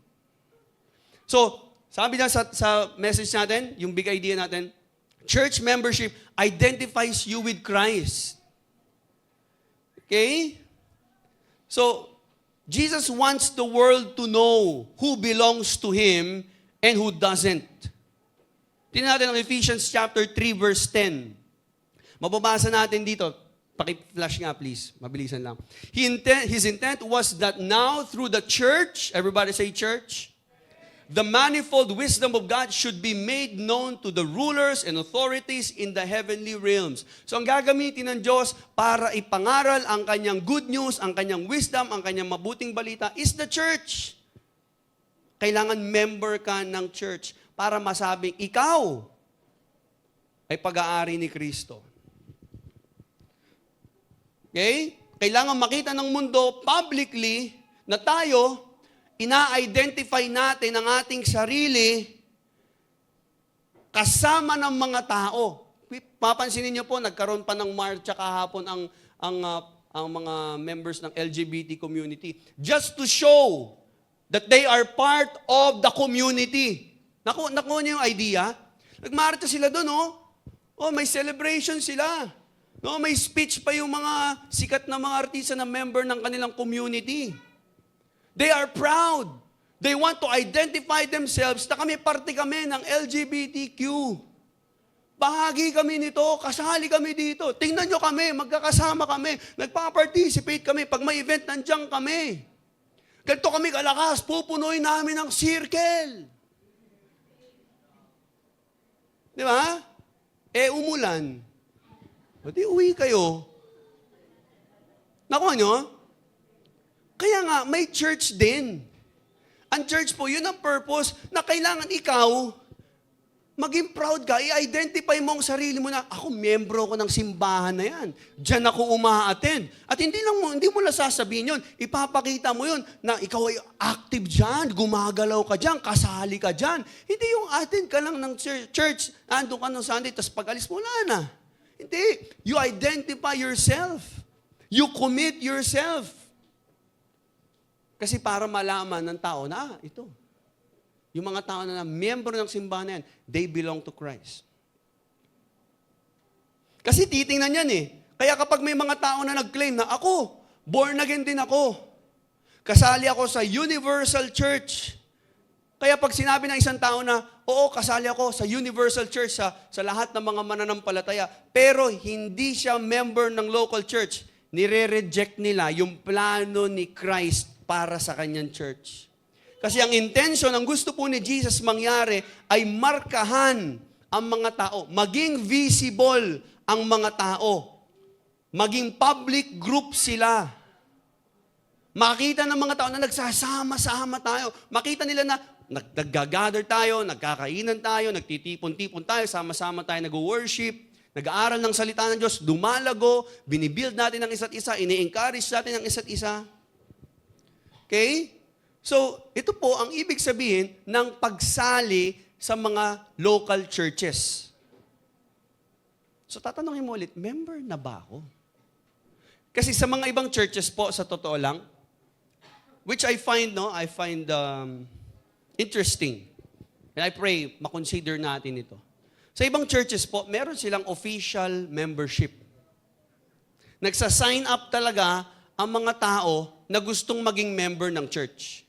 So, sabi niya sa message natin, yung big idea natin, church membership identifies you with Christ. Okay? So, Jesus wants the world to know who belongs to Him and who doesn't. Tingnan natin ang Ephesians chapter 3, verse 10. Mababasa natin dito. Paki-flash nga, please. Mabilisan lang. His intent was that now through the church, everybody say church, the manifold wisdom of God should be made known to the rulers and authorities in the heavenly realms. So ang gagamitin ng Diyos para ipangaral ang kanyang good news, ang kanyang wisdom, ang kanyang mabuting balita is the church. Kailangan member ka ng church para masabing ikaw ay pag-aari ni Kristo. Okay? Kailangan makita ng mundo publicly na tayo, ina-identify natin ang ating sarili kasama ng mga tao. Papansinin niyo po, nagkaroon pa ng marcha kahapon ang mga members ng LGBT community just to show that they are part of the community. Nakuha niyo yung idea? Nagmarcha sila doon, oh. Oh, may celebration sila. No, may speech pa yung mga sikat na mga artista na member ng kanilang community. They are proud. They want to identify themselves na parte kami ng LGBTQ. Bahagi kami nito, kasali kami dito. Tingnan nyo kami, magkakasama kami, nagpa-participate kami. Pag may event, nandiyan kami. Ganito kami kalakas, pupunuin namin ang circle. Di ba? Umulan. Di uwi kayo. Nakuha nyo? Kaya nga, may church din. Ang church po, yun ang purpose na kailangan ikaw maging proud ka, i-identify mo ang sarili mo na, ako, membro ko ng simbahan na yan. Diyan ako uma-attend. At hindi mo lang sasabihin yun, ipapakita mo yun na ikaw ay active dyan, gumagalaw ka dyan, kasali ka dyan. Hindi yung attend ka lang ng church, andun ka ng Sunday, tapos pag-alis mo, wala na. Hindi. You identify yourself. You commit yourself. Kasi para malaman ng tao na, ito. Yung mga tao na miyembro ng simbahan na yan, they belong to Christ. Kasi titingnan yan eh. Kaya kapag may mga tao na nag-claim na ako, Born again din ako. Kasali ako sa Universal Church. Kaya pag sinabi ng isang tao na, oo, kasali ako sa Universal Church, sa lahat ng mga mananampalataya, pero hindi siya member ng local church, nire-reject nila yung plano ni Christ para sa kanyang church. Kasi ang intention, ang gusto po ni Jesus mangyari, ay markahan ang mga tao. Maging visible ang mga tao. Maging public group sila. Makita ng mga tao na nagsasama-sama tayo. Makita nila na nag-gather tayo, nagkakainan tayo, nagtitipon-tipon tayo, sama-sama tayo nag-worship, nag-aaral ng salita ng Diyos, dumalago, binibuild natin ang isa't isa, ini-encourage natin ang isa't isa. Okay? So, ito po ang ibig sabihin ng pagsali sa mga local churches. So, tatanungin mo ulit, member na ba ako? Kasi sa mga ibang churches po, sa totoo lang, which I find interesting. And I pray, makonsider natin ito. Sa ibang churches po, meron silang official membership. Nagsa-sign up talaga ang mga tao na gustong maging member ng church.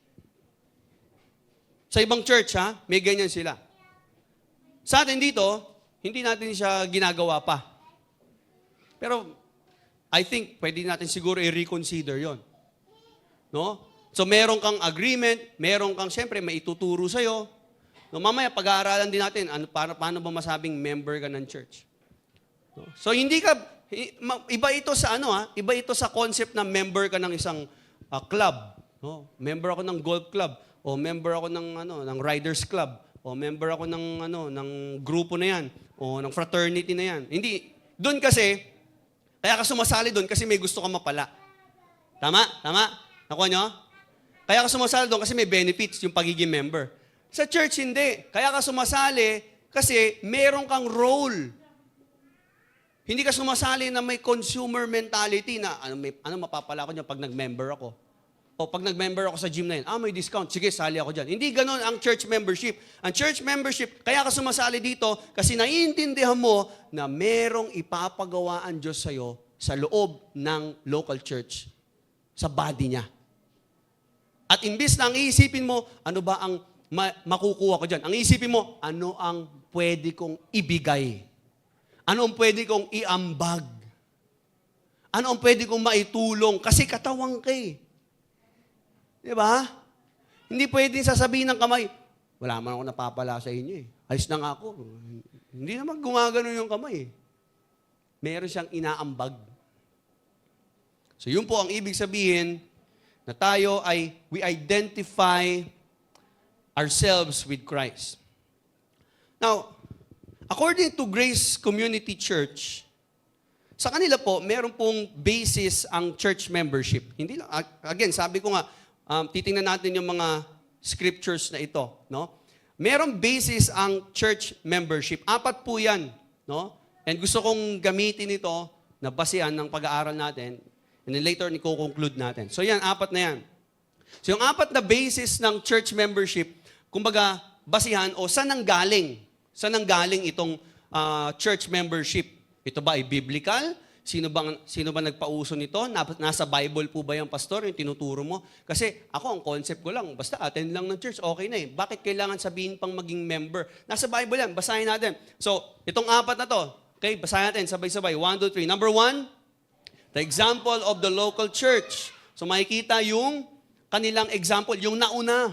Sa ibang church, may ganyan sila. Sa atin dito, hindi natin siya ginagawa pa. Pero, I think, pwede natin siguro i-reconsider yon. No? So, meron kang agreement, meron kang, siyempre, may ituturo sa'yo. No, mamaya, pag-aaralan din natin, paano ba masabing member ka ng church? No? So, iba ito sa iba ito sa concept na member ka ng isang club. No? Member ako ng golf club, o member ako ng riders club, o member ako ng grupo na yan, o ng fraternity na yan. Hindi, doon kasi, kaya ka sumasali doon kasi may gusto ka mapala. Tama? Nakuha nyo? Kaya ka sumasali doon kasi may benefits yung pagiging member. Sa church, hindi. Kaya ka sumasali kasi meron kang role. Hindi ka sumasali na may consumer mentality na ano mapapala ko niya pag nag-member ako. O pag nag-member ako sa gym na yun, may discount. Sige, sali ako dyan. Hindi ganon ang church membership. Ang church membership, kaya ka sumasali dito kasi naiintindihan mo na merong ipapagawa ang Diyos sa'yo sa loob ng local church, sa body niya. At imbis na ang iisipin mo, ano ba ang makukuha ko dyan? Ang iisipin mo, ano ang pwede kong ibigay? Ano ang pwede kong iambag? Ano ang pwede kong maitulong? Kasi katawang ka eh. Diba? Hindi pwedeng sasabihin ng kamay, wala man ako napapala sa inyo eh. Ayos na nga ako. Hindi naman gumagano yung kamay eh. Meron siyang inaambag. So yun po ang ibig sabihin na tayo we identify ourselves with Christ. Now, according to Grace Community Church, sa kanila po, meron pong basis ang church membership. Hindi lang, again, sabi ko nga, titingnan natin yung mga scriptures na ito, no? Merong basis ang church membership. 4 po yan, no? And gusto kong gamitin ito na basehan ng pag-aaral natin. And then later, i-conclude natin. So yan, 4 na yan. So yung 4 na basis ng church membership, kumbaga, basihan o saan nang galing? Saan nang galing itong church membership? Ito ba ay biblical? Sino ba nagpauso nito? Nasa Bible po ba yung pastor, yung tinuturo mo? Kasi ako, ang concept ko lang, basta attend lang ng church, okay na eh. Bakit kailangan sabihin pang maging member? Nasa Bible yan, basahin natin. So, itong 4 na to, okay, basahin natin, sabay-sabay. 1, 2, 3. Number 1, the example of the local church. So, makikita yung kanilang example, yung nauna.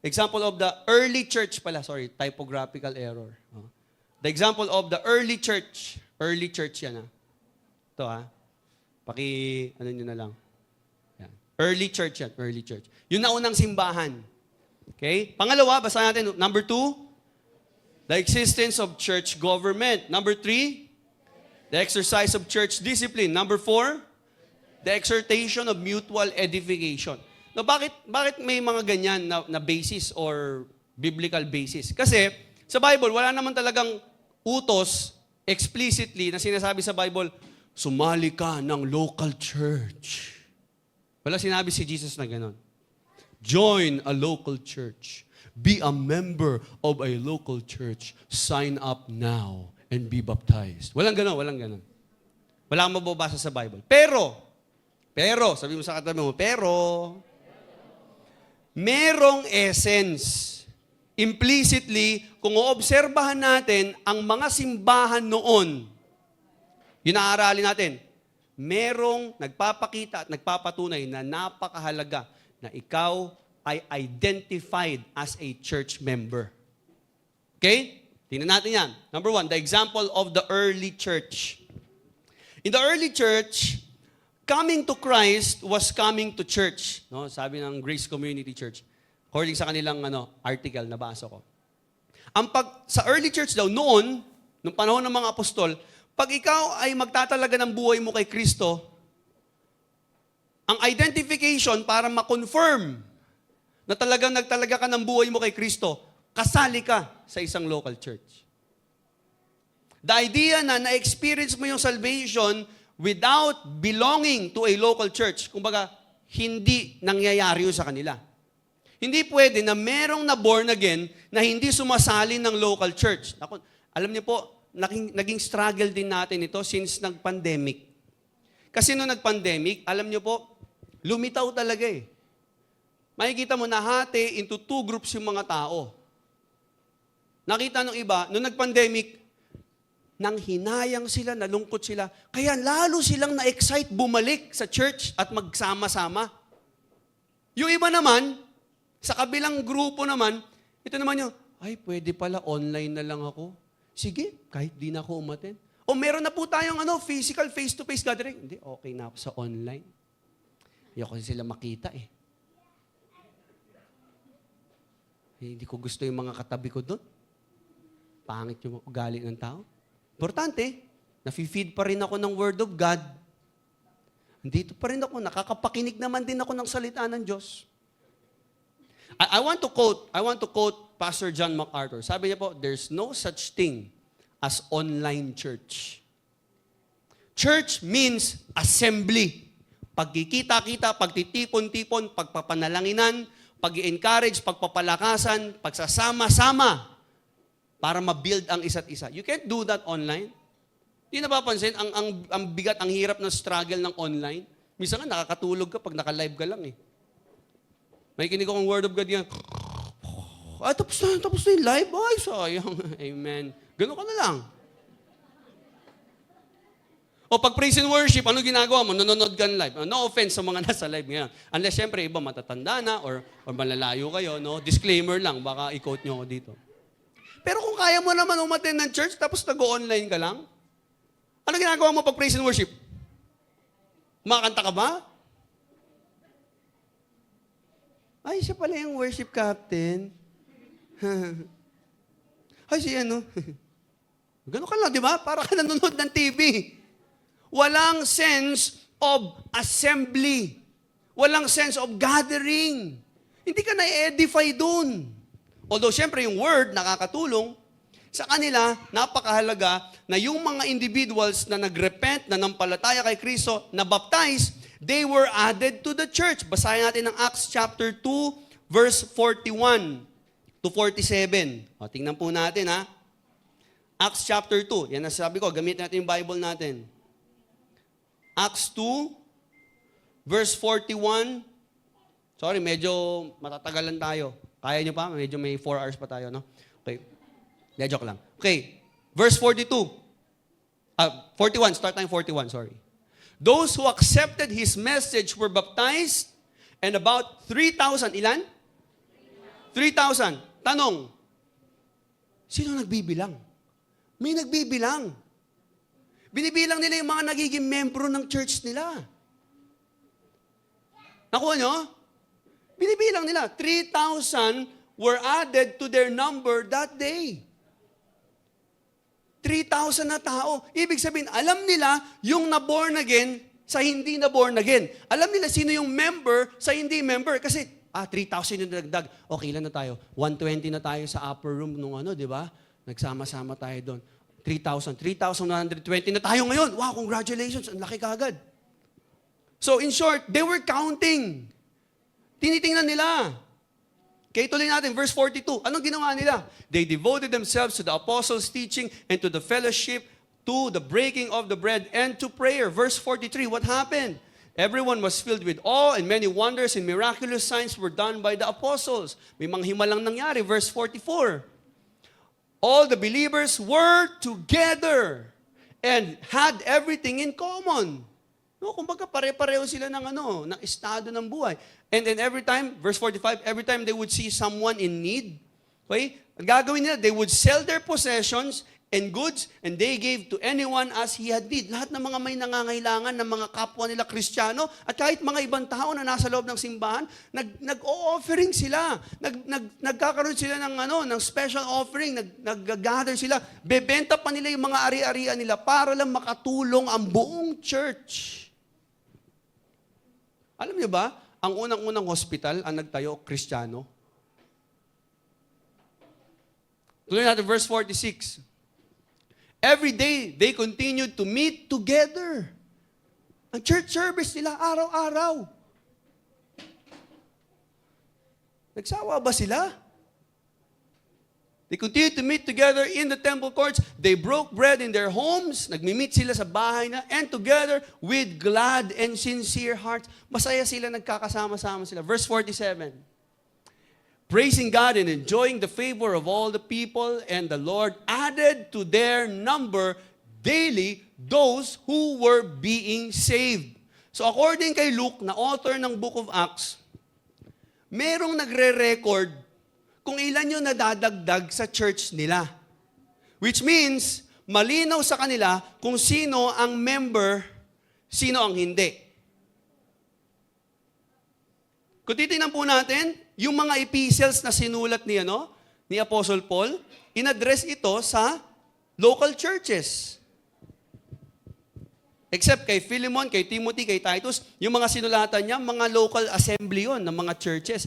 Example of the early church pala. Sorry, typographical error. The example of the early church. Early church yan Ito ano nyo na lang. Yan. Early church yan, early church. Yung naunang simbahan. Okay? Pangalawa, basahin natin. Number 2, the existence of church government. Number 3, the exercise of church discipline. Number 4, the exhortation of mutual edification. No, bakit may mga ganyan na basis or biblical basis? Kasi sa Bible, wala naman talagang utos explicitly na sinasabi sa Bible, sumali ka ng local church. Wala sinabi si Jesus na gano'n. Join a local church. Be a member of a local church. Sign up now and be baptized. Walang gano'n. Wala kang mababasa sa Bible. Pero Pero, sabi mo sa katabi mo, pero, merong essence. Implicitly, kung oobserbahan natin ang mga simbahan noon, yun aaralin natin, merong nagpapakita at nagpapatunay na napakahalaga na ikaw ay identified as a church member. Okay? Tingnan natin yan. Number one, the example of the early church. In the early church, coming to Christ was coming to church. No? Sabi ng Grace Community Church. According sa kanilang article na basa ko. Sa early church daw, noon, nung panahon ng mga apostol, pag ikaw ay magtatalaga ng buhay mo kay Kristo, ang identification para ma-confirm na talagang nagtalaga ka ng buhay mo kay Kristo, kasali ka sa isang local church. The idea na na-experience mo yung salvation without belonging to a local church, kumbaga, hindi nangyayari yun sa kanila. Hindi pwede na merong na born again na hindi sumasali ng local church. Alam niyo po, naging struggle din natin ito since nag-pandemic. Kasi nung nag-pandemic, alam niyo po, lumitaw talaga eh. Makikita mo nahati into two groups yung mga tao. Nakita nung iba, nung nag-pandemic, nang hinayang sila, nalungkot sila, kaya lalo silang na-excite bumalik sa church at magsama-sama. Yung iba naman, sa kabilang grupo naman, ito naman yung, ay, pwede pala, online na lang ako. Sige, kahit di na ako umaten. O meron na po tayong physical, face-to-face gathering. Hindi, okay na ako sa online. Ayoko sila makita eh. Hindi ko gusto yung mga katabi ko doon. Pangit yung ugali ng tao. Importante, nafe-feed pa rin ako ng Word of God. Andito pa rin ako, nakakapakinig naman din ako ng salita ng Diyos. I want to quote Pastor John MacArthur. Sabi niya po, there's no such thing as online church. Church means assembly. Pagkikita-kita, pagtitipon-tipon, pagpapanalanginan, pag-i-encourage, pagpapalakasan, pagsasama-sama para ma-build ang isa't isa. You can't do that online. Di napapansin, ang bigat, ang hirap ng struggle ng online. Minsan nga, nakakatulog ka pag naka-live ka lang eh. May kinig akong word of God yan. Tapos na yung live. Ay, sayang. Amen. Ganun ka na lang. O pag praise and worship, ano ginagawa mo? Nanonood ka ng live. No offense sa mga nasa live ngayon. Unless, syempre, iba matatanda na or malalayo kayo. No? Disclaimer lang, baka i-quote nyo ako dito. Pero kung kaya mo naman umattend ng church, tapos nag-online ka lang, ano ginagawa mo pag praise and worship? Makakanta ka ba? Ay, siya pala yung worship captain. Ay, siya Gano'n ka lang, di ba? Para ka nanonood ng TV. Walang sense of assembly. Walang sense of gathering. Hindi ka na-edify dun. Although, syempre, yung word nakakatulong, sa kanila, napakahalaga na yung mga individuals na nagrepent, na nampalataya kay Kristo, na baptize, they were added to the church. Basahin natin ng Acts chapter 2, verse 41 to 47. O, tingnan po natin, ha? Acts chapter 2. Yan ang sabi ko, gamit natin yung Bible natin. Acts 2, verse 41. Sorry, medyo matatagalan tayo. Kaya nyo pa? Medyo may 4 hours pa tayo, no? Okay. Joke lang. Okay. Verse 42. 41. Start time 41, sorry. Those who accepted his message were baptized, and about 3,000, ilan? 3,000. Tanong, sino nagbibilang? May nagbibilang. Binibilang nila yung mga nagiging membro ng church nila. Nakuha nyo? Binibilang nila. 3,000 were added to their number that day. 3,000 na tao. Ibig sabihin, alam nila yung na-born again sa hindi na-born again. Alam nila sino yung member sa hindi member. Kasi, 3,000 yung nagdag. Okay lang na tayo. 120 na tayo sa upper room nung di ba? Nagsama-sama tayo doon. 3,000. 3,120 na tayo ngayon. Wow, congratulations. Ang laki kagad. So, in short, they were counting. Tinitingnan nila. Okay, tuloy natin, verse 42. Anong ginawa nila? They devoted themselves to the apostles' teaching and to the fellowship, to the breaking of the bread, and to prayer. Verse 43, what happened? Everyone was filled with awe, and many wonders and miraculous signs were done by the apostles. May mga himalang nangyari. Verse 44. All the believers were together and had everything in common. No, kumbaga pare-pareho sila ng estado ng buhay. And then every time, verse 45, every time they would see someone in need, okay, ang gagawin nila, they would sell their possessions and goods, and they gave to anyone as he had need. Lahat ng mga may nangangailangan ng mga kapwa nila Kristiyano, at kahit mga ibang tao na nasa loob ng simbahan, nag-o-offering sila. Nagkakaroon sila ng special offering, nag-gather sila. Bebenta pa nila yung mga ari-arian nila para lang makatulong ang buong church. Alam niyo ba, ang unang-unang hospital ang nagtayo, Kristiyano. Tuloy natin, verse 46. Every day, they continued to meet together. Ang church service nila, araw-araw. Nagsawa ba sila? They continued to meet together in the temple courts. They broke bread in their homes. Nagmi-meet sila sa bahay na. And together with glad and sincere hearts. Masaya sila, nagkakasama-sama sila. Verse 47. Praising God and enjoying the favor of all the people, and the Lord added to their number daily those who were being saved. So according kay Luke, na author ng Book of Acts, merong nagre-record kung ilan yung nadadagdag sa church nila. Which means, malinaw sa kanila kung sino ang member, sino ang hindi. Kung titingnan po natin, yung mga epistles na sinulat ni Apostle Paul, in-address ito sa local churches. Except kay Philemon, kay Timothy, kay Titus, yung mga sinulatan niya, mga local assembly yon ng mga churches.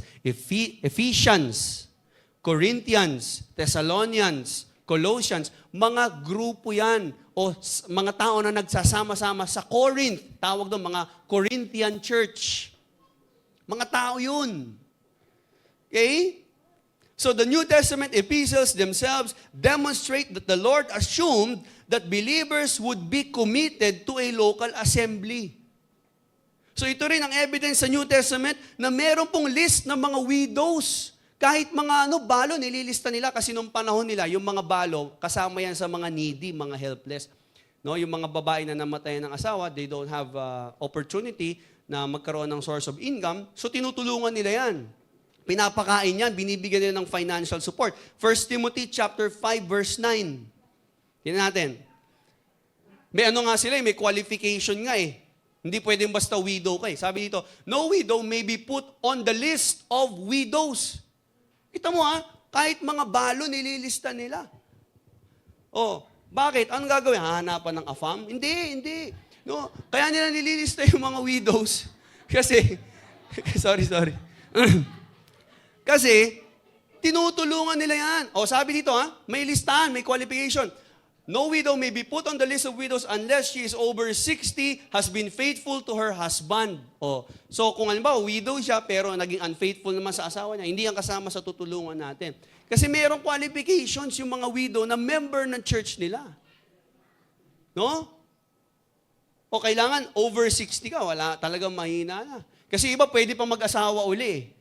Ephesians, Corinthians, Thessalonians, Colossians, mga grupo yan o mga tao na nagsasama-sama sa Corinth. Tawag doon, mga Corinthian church. Mga tao yun. Okay? So the New Testament epistles themselves demonstrate that the Lord assumed that believers would be committed to a local assembly. So ito rin ang evidence sa New Testament na meron pong list ng mga widows. Kahit mga balo, nililista nila kasi nung panahon nila, yung mga balo, kasama yan sa mga needy, mga helpless. No, yung mga babae na namatayan ng asawa, they don't have opportunity na magkaroon ng source of income, so tinutulungan nila yan. Pinapakain yan, binibigyan nila ng financial support. 1 Timothy chapter 5 verse 9. Tingnan natin. May nga sila, may qualification nga eh. Hindi pwedeng basta widow ka eh. Sabi dito, no widow may be put on the list of widows. Kita mo kahit mga balo nililista nila. Oh, bakit? Anong gagawin? Hahanapan ng AFAM? Hindi. No, kaya nila nililista yung mga widows. Kasi, sorry. Kasi, tinutulungan nila yan. O, sabi dito may listahan, may qualification. No widow may be put on the list of widows unless she is over 60, has been faithful to her husband. O, so kung halimbawa, widow siya, pero naging unfaithful naman sa asawa niya, hindi yan kasama sa tutulungan natin. Kasi mayroong qualifications yung mga widow na member ng church nila. No? O kailangan over 60 ka, wala, talagang mahina na. Kasi iba pwede pa mag-asawa uli.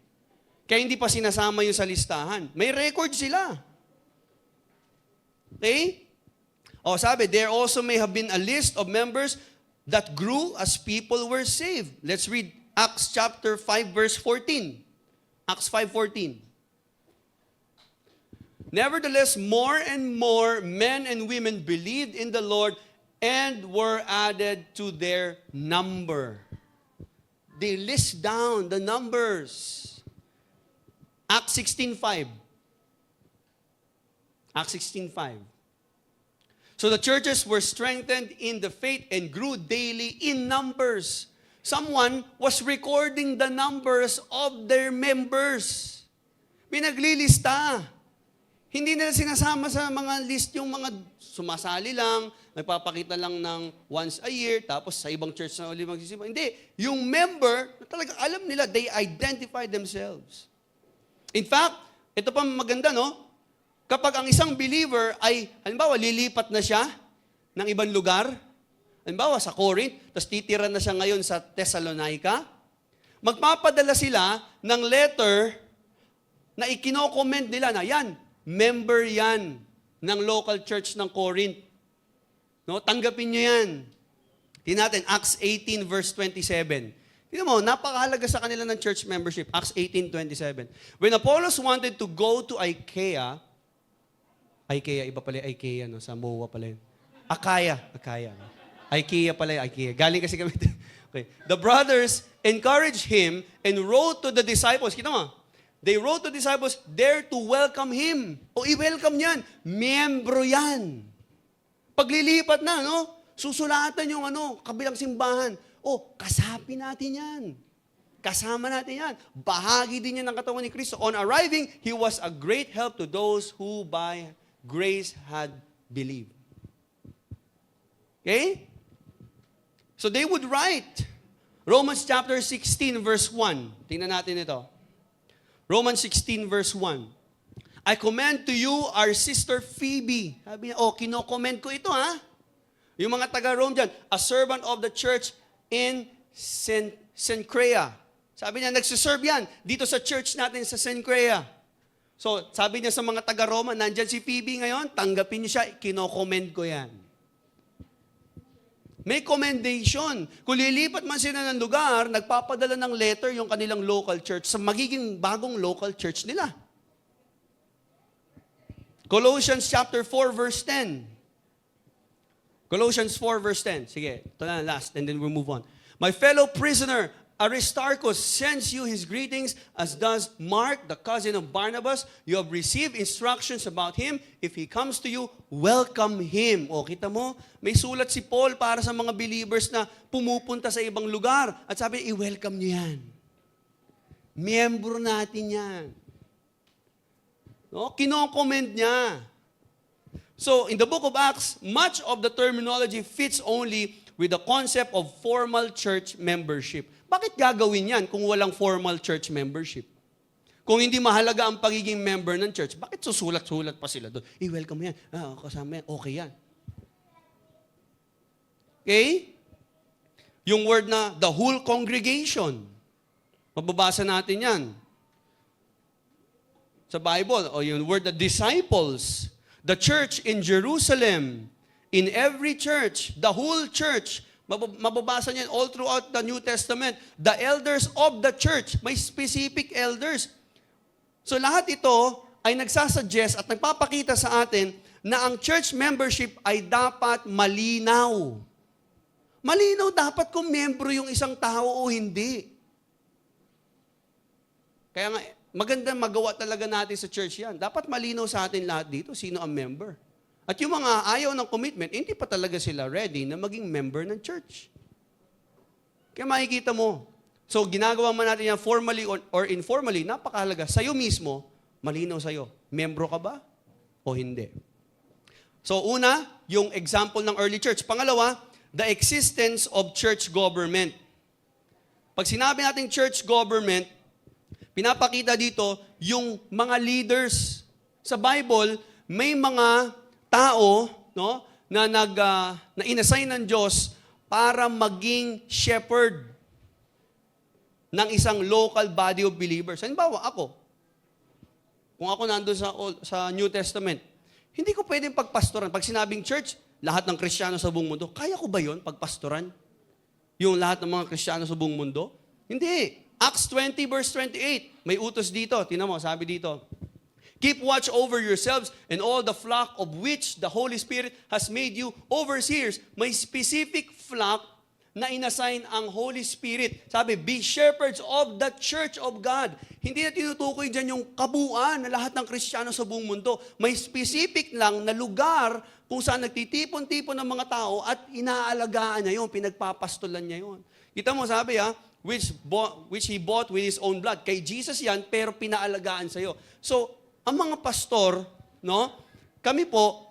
Kaya hindi pa sinasama yun sa listahan. May record sila. Okay? O sabi, there also may have been a list of members that grew as people were saved. Let's read Acts chapter 5 verse 14. Acts 5:14. Nevertheless, more and more men and women believed in the Lord and were added to their number. They list down the numbers. Acts 16:5. Acts 16:5. So the churches were strengthened in the faith and grew daily in numbers. Someone was recording the numbers of their members. Pinaglilista. Hindi nila sinasama sa mga list yung mga sumasali lang, nagpapakita lang ng once a year, tapos sa ibang church na uli magsisimba. Hindi. Yung member, talaga alam nila, they identify themselves. In fact, ito pa maganda, no? Kapag ang isang believer ay, halimbawa, lilipat na siya ng ibang lugar, halimbawa sa Corinth, tapos titira na siya ngayon sa Thessalonica, magpapadala sila ng letter na ikino-comment nila na yan, member yan ng local church ng Corinth. No, tanggapin nyo yan. Tingnan natin, Acts 18 verse 27. Tingnan mo, napakahalaga sa kanila ng church membership. Acts 18:27. When Apollos wanted to go to Achaia, iba pala yung Achaia, no? Sa MOA pala yun. Akaya. Ikea pala yung Ikea. Galing kasi kami. Okay. The brothers encouraged him and wrote to the disciples. Kita mo, they wrote to the disciples there to welcome him. O i-welcome yan. Miyembro yan. Paglilipat na, no? Susulatan yung kabilang simbahan. O, kasapin natin yan. Kasama natin yan. Bahagi din yan ng katawan ni Kristo. On arriving, he was a great help to those who by grace had believed. Okay? So they would write. Romans chapter 16 verse 1. Tingnan natin ito. Romans 16 verse 1. I commend to you our sister Phoebe. Sabi niya, kino-commend ko ito ha. Yung mga taga-Rome dyan, a servant of the church in Cenchrea. Sabi niya, nagsiserve yan dito sa church natin sa Cenchrea. So, sabi niya sa mga taga-Roma, nandyan si Phoebe ngayon, tanggapin niyo siya, kino-commend ko yan. May commendation. Kung lilipat man sila ng lugar, nagpapadala ng letter yung kanilang local church sa magiging bagong local church nila. Colossians chapter 4 verse 10. Colossians 4 verse 10. Sige, ito na last and then we'll move on. My fellow prisoner, Aristarchus sends you his greetings, as does Mark, the cousin of Barnabas. You have received instructions about him. If he comes to you, welcome him. O, kita mo, may sulat si Paul para sa mga believers na pumupunta sa ibang lugar. At sabi, i-welcome niyo yan. Miyembro natin yan. No? Kino-comment niya. So, in the book of Acts, much of the terminology fits only with the concept of formal church membership. Bakit gagawin yan kung walang formal church membership? Kung hindi mahalaga ang pagiging member ng church, bakit susulat-sulat pa sila doon? I-welcome yan. Kasama yan. Okay yan. Okay? Yung word na the whole congregation. Mababasa natin yan. Sa Bible. O yung word the disciples. The church in Jerusalem. In every church. The whole church. Mababasa niyan all throughout the New Testament. The elders of the church. May specific elders. So lahat ito ay nagsasuggest at nagpapakita sa atin na ang church membership ay dapat malinaw. Malinaw dapat kung membro yung isang tao o hindi. Kaya nga, maganda magawa talaga natin sa church yan. Dapat malinaw sa atin lahat dito sino ang member. At yung mga ayaw ng commitment, hindi pa talaga sila ready na maging member ng church. Kaya makikita mo. So, ginagawa man natin yan formally or informally, napakahalaga. Sa'yo mismo, malinaw sa'yo. Membro ka ba o hindi? So, una, yung example ng early church. Pangalawa, the existence of church government. Pag sinabi natin church government, pinapakita dito yung mga leaders. Sa Bible, may mga tao, no, na inassign ng Diyos para maging shepherd ng isang local body of believers. Halimbawa, ako. Kung ako nandun sa New Testament, hindi ko pwedeng pagpastoran. Pag sinabing church, lahat ng Kristiyano sa buong mundo, kaya ko ba yon pagpastoran? Yung lahat ng mga Kristiyano sa buong mundo? Hindi. Acts 20 verse 28, may utos dito. Tingnan mo, sabi dito, keep watch over yourselves and all the flock of which the Holy Spirit has made you overseers. May specific flock na inassign ang Holy Spirit. Sabi, be shepherds of the church of God. Hindi na tinutukoy dyan yung kabuuan na lahat ng Kristiyano sa buong mundo. May specific lang na lugar kung saan nagtitipon-tipon ng mga tao at inaalagaan niya yun, pinagpapastulan niya yun. Kita mo, sabi which He bought with His own blood. Kay Jesus yan, pero pinaalagaan sa'yo. So, ang mga pastor, no, kami po,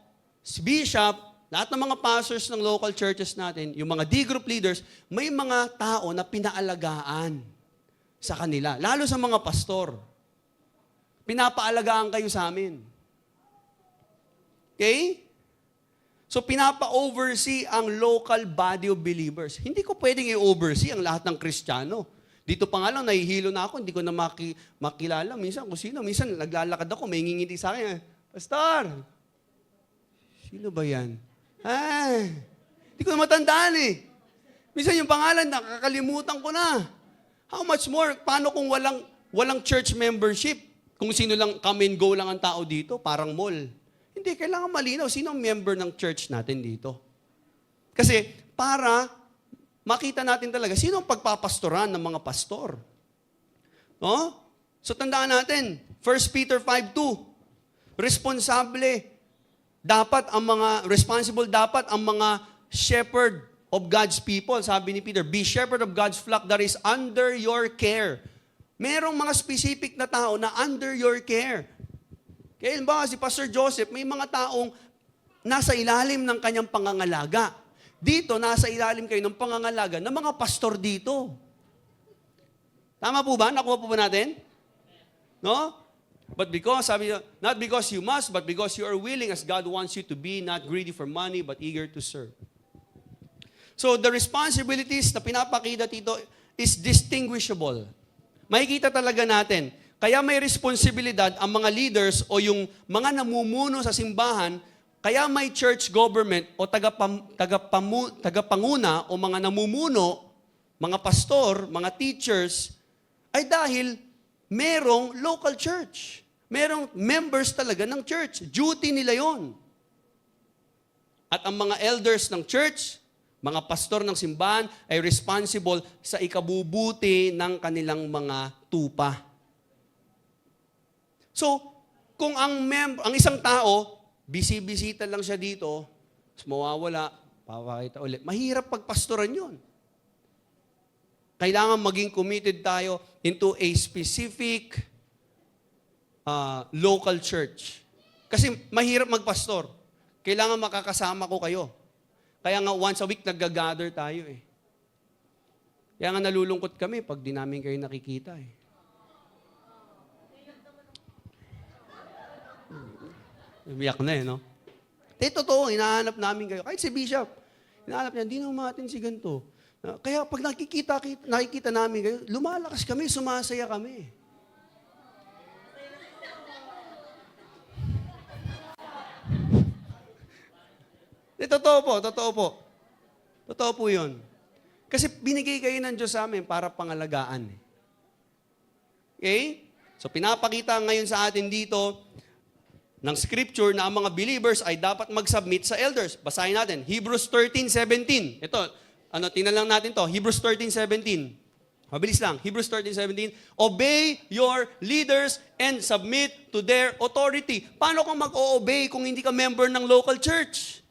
bishop, lahat ng mga pastors ng local churches natin, yung mga D-group leaders, may mga tao na pinaalagaan sa kanila. Lalo sa mga pastor. Pinapaalagaan kayo sa amin. Okay? So pinapa-oversee ang local body of believers. Hindi ko pwedeng i-oversee ang lahat ng Kristiyano. Dito pa nga lang, nahihilo na ako, hindi ko na makilala. Minsan kung sino, minsan naglalakad ako, may ngingiti sa akin, Pastor, sino ba yan? Hindi ko na matandaan eh. Minsan yung pangalan, nakakalimutan ko na. How much more? Paano kung walang church membership? Kung sino lang, come and go lang ang tao dito, parang mall. Hindi, kailangan malinaw. Sino ang member ng church natin dito? Kasi para makita natin talaga, sino ang pagpapastoran ng mga pastor? No? So tandaan natin, 1 Peter 5:2, responsible dapat ang mga shepherd of God's people. Sabi ni Peter, be shepherd of God's flock that is under your care. Merong mga specific na tao na under your care. Kaya ba si Pastor Joseph, may mga taong nasa ilalim ng kanyang pangangalaga. Dito, nasa ilalim kayo ng pangangalaga ng mga pastor dito. Tama po ba? Nakuha po ba natin? No? But not because you must, but because you are willing as God wants you to be, not greedy for money, but eager to serve. So the responsibilities na pinapakita dito is distinguishable. Makikita talaga natin. Kaya may responsibilidad ang mga leaders o yung mga namumuno sa simbahan, kaya may church government o tagapanguna o mga namumuno, mga pastor, mga teachers, ay dahil merong local church. Merong members talaga ng church. Duty nila yon. At ang mga elders ng church, mga pastor ng simbahan, ay responsible sa ikabubuti ng kanilang mga tupa. So, kung ang isang tao, bisita lang siya dito, mawawala, papakita ulit, mahirap pagpastoran yun. Kailangan maging committed tayo into a specific local church. Kasi mahirap magpastor. Kailangan makakasama ko kayo. Kaya nga once a week nag-gather tayo eh. Kaya nga nalulungkot kami pag di namin kayo nakikita eh. Umiyak na eh, no? Totoo, hinahanap namin kayo. Kahit si Bishop, hinahanap niya, hindi naman natin si ganito. Kaya pag nakikita namin kayo, lumalakas kami, sumasaya kami. Totoo po. Totoo po yun. Kasi binigay kayo ng Diyos sa amin para pangalagaan. Okay? So pinapakita ngayon sa atin dito, ng scripture na ang mga believers ay dapat mag-submit sa elders. Basahin natin, Hebrews 13:17. Ito, tingnan lang natin to. Hebrews 13:17. Mabilis lang. Hebrews 13:17. Obey your leaders and submit to their authority. Paano kang mag-o-obey kung hindi ka member ng local church?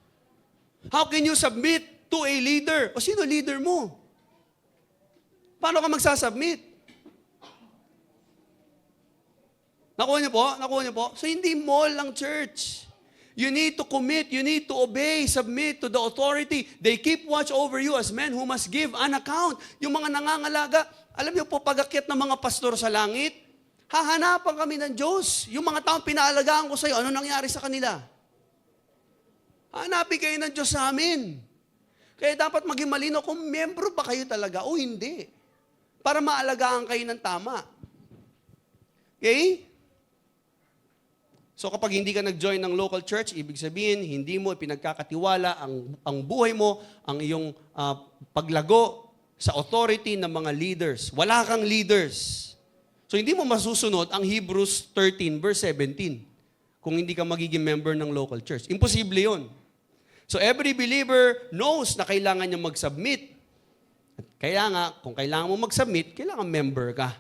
How can you submit to a leader? O sino leader mo? Paano ka magsasubmit? Nakuha niyo po? So hindi mall ang church. You need to commit, you need to obey, submit to the authority. They keep watch over you as men who must give an account. Yung mga nangangalaga, alam niyo po, pag-akyat ng mga pastor sa langit, hahanapan kami ng Diyos. Yung mga taong pinaalagaan ko sa iyo, ano nangyari sa kanila? Hanapin kayo ng Diyos sa amin. Kaya dapat maging malinaw kung membro ba kayo talaga o hindi. Para maalagaan kayo ng tama. Okay? So kapag hindi ka nag-join ng local church, ibig sabihin, hindi mo pinagkakatiwala ang buhay mo, ang iyong paglago sa authority ng mga leaders. Wala kang leaders. So hindi mo masusunod ang Hebrews 13 verse 17 kung hindi ka magiging member ng local church. Imposible yun. So every believer knows na kailangan niya mag-submit. Kaya nga, kung kailangan mo mag-submit, kailangan member ka.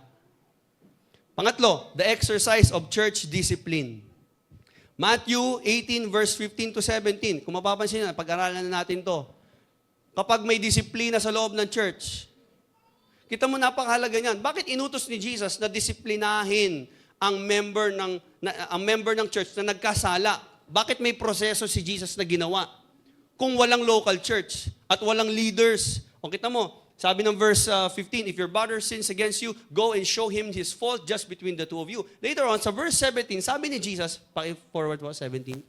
Pangatlo, the exercise of church discipline. Matthew 18 verse 15 to 17. Kung mapapansin na, pag-aralan na natin to. Kapag may disiplina sa loob ng church, kita mo napakahalaga niyan. Bakit inutos ni Jesus na disiplinahin ang member ng church na nagkasala? Bakit may proseso si Jesus na ginawa? Kung walang local church at walang leaders. O kita mo, sabi ng verse 15, if your brother sins against you, go and show him his fault just between the two of you. Later on, sa verse 17, sabi ni Jesus, paki-forward po, 17,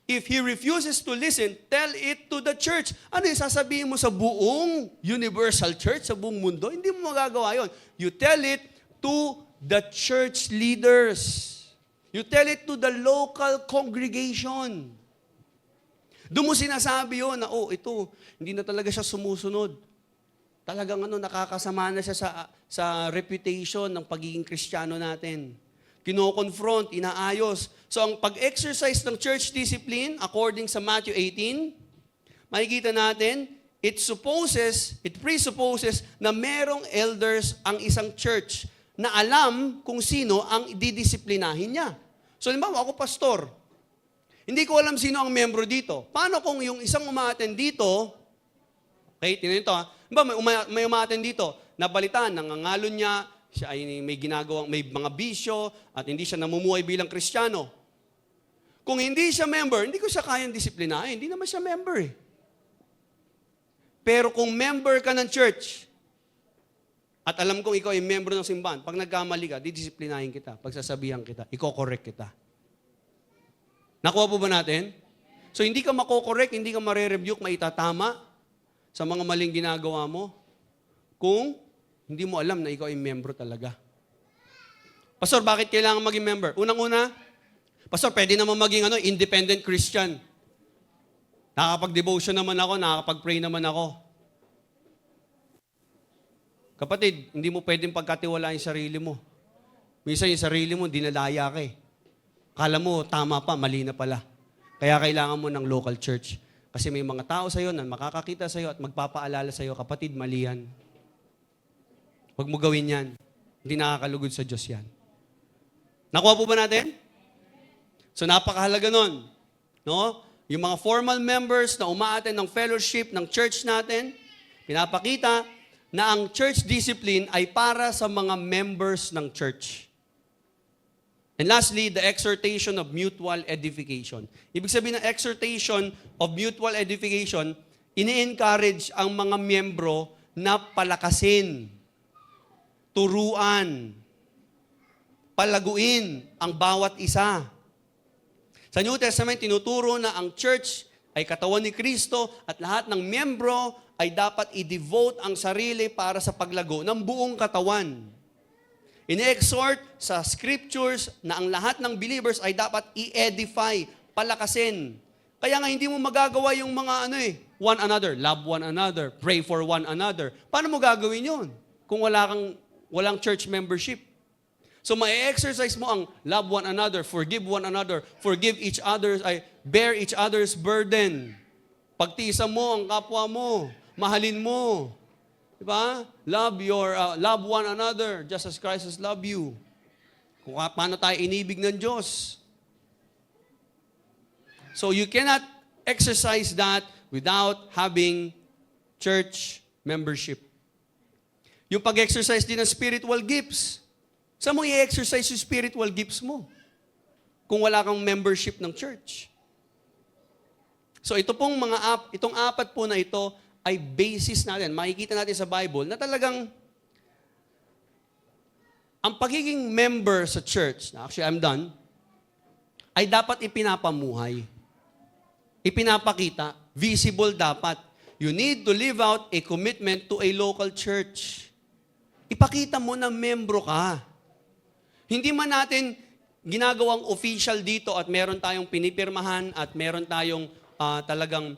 If he refuses to listen, tell it to the church. Ano yung sasabihin mo sa buong universal church, sa buong mundo? Hindi mo magagawa yon. You tell it to the church leaders. You tell it to the local congregation. Doon mo sinasabi yun na, ito, hindi na talaga siya sumusunod. Talagang nakakasama na siya sa reputation ng pagiging Kristiyano natin. Kino-confront, inaayos. So ang pag-exercise ng church discipline, according sa Matthew 18, makikita natin, it presupposes na merong elders ang isang church na alam kung sino ang didisiplinahin niya. So halimbawa, ako pastor. Hindi ko alam sino ang membro dito. Paano kung yung isang umaattend dito, okay, tingnan ito may umaattend dito, nabalitaan, nangangalon niya, siya ay may mga bisyo, at hindi siya namumuhay bilang Kristiyano. Kung hindi siya member, hindi ko siya kayang disiplinahin. Hindi naman siya member eh. Pero kung member ka ng church, at alam kong ikaw ay member ng simbahan, pag nagkamali ka, didisiplinahin kita, pagsasabihan kita, iko-correct kita. Nakuha po ba natin? So hindi ka mako-correct, hindi ka mare-rebuke, maitatama sa mga maling ginagawa mo kung hindi mo alam na ikaw ay membro talaga. Pastor, bakit kailangan maging member? Unang-una, Pastor, pwede naman maging independent Christian. Nakakapag-devotion naman ako, nakakapag-pray naman ako. Kapatid, hindi mo pwedeng pagkatiwalaan yung sarili mo. Minsan yung sarili mo, dinadaya ka eh. Kala mo, tama pa, mali na pala. Kaya kailangan mo ng local church. Kasi may mga tao sa'yo na makakakita sa'yo at magpapaalala sa'yo, kapatid, mali yan. Huwag mo gawin yan. Hindi nakakalugod sa Diyos yan. Nakuha po ba natin? So napakahalaga nun. No? Yung mga formal members na umaattend ng fellowship ng church natin, pinapakita na ang church discipline ay para sa mga members ng church. And lastly, the exhortation of mutual edification. Ibig sabihin ng exhortation of mutual edification, ini-encourage ang mga miyembro na palakasin, turuan, palaguin ang bawat isa. Sa New Testament, tinuturo na ang church ay katawan ni Kristo at lahat ng miyembro ay dapat i-devote ang sarili para sa paglago ng buong katawan. Ine-exhort sa scriptures na ang lahat ng believers ay dapat i-edify, palakasin. Kaya nga hindi mo magagawa yung mga one another, love one another, pray for one another. Paano mo gagawin yun kung walang church membership? So ma-exercise mo ang love one another, forgive each other, bear each other's burden. Pagtiisan mo ang kapwa mo, mahalin mo. Diba? Love one another just as Christ has loved you. Kung paano tayo inibig ng Diyos. So you cannot exercise that without having church membership. Yung pag-exercise din ng spiritual gifts. Saan mo i-exercise yung spiritual gifts mo? Kung wala kang membership ng church. So itong apat po na ito ay basis natin. Makikita natin sa Bible na talagang ang pagiging member sa church, actually I'm done, ay dapat ipinapamuhay. Ipinapakita. Visible dapat. You need to live out a commitment to a local church. Ipakita mo na membro ka. Hindi man natin ginagawang official dito at meron tayong pinipirmahan at meron tayong talagang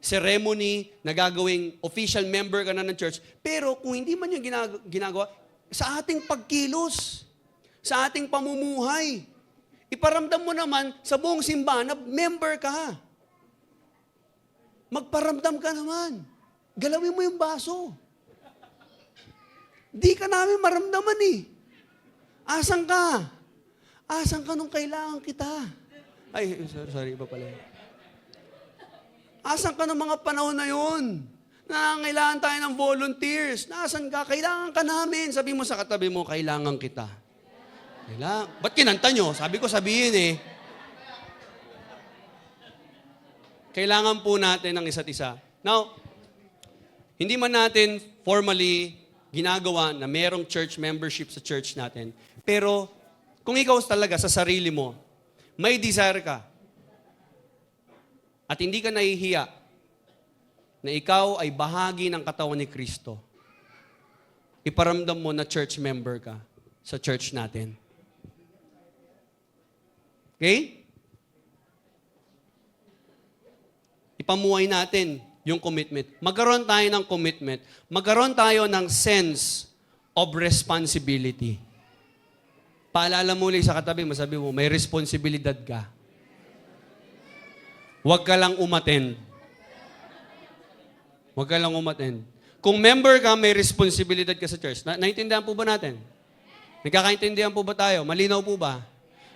ceremony na gagawing official member ka na ng church. Pero kung hindi man yung ginagawa, sa ating pagkilos, sa ating pamumuhay, iparamdam mo naman sa buong simbahan na member ka. Magparamdam ka naman. Galawin mo yung baso. Di ka namin maramdaman eh. Asan ka? Asan ka nung kailangan kita? Ay, sorry, iba pala. Asan ka ng mga panahon na yun? Nangangailangan tayo ng volunteers. Nasaan ka? Kailangan ka namin. Sabi mo sa katabi mo, kailangan kita. Ba't kinanta nyo? Sabi ko sabihin eh. Kailangan po natin ng isa't isa. Now, hindi man natin formally ginagawa na merong church membership sa church natin. Pero, kung ikaw talaga sa sarili mo, may desire ka at hindi ka nahihiya na ikaw ay bahagi ng katawan ni Kristo, iparamdam mo na church member ka sa church natin. Okay? Ipamuhay natin yung commitment. Magkaroon tayo ng commitment. Magkaroon tayo ng sense of responsibility. Paalala mo ulit sa katabi, masabi mo, may responsibilidad ka. Huwag ka lang umattend. Huwag ka lang umattend. Kung member ka, may responsibilidad ka sa church. Naintindihan po ba natin? Nagkakaintindihan po ba tayo? Malinaw po ba?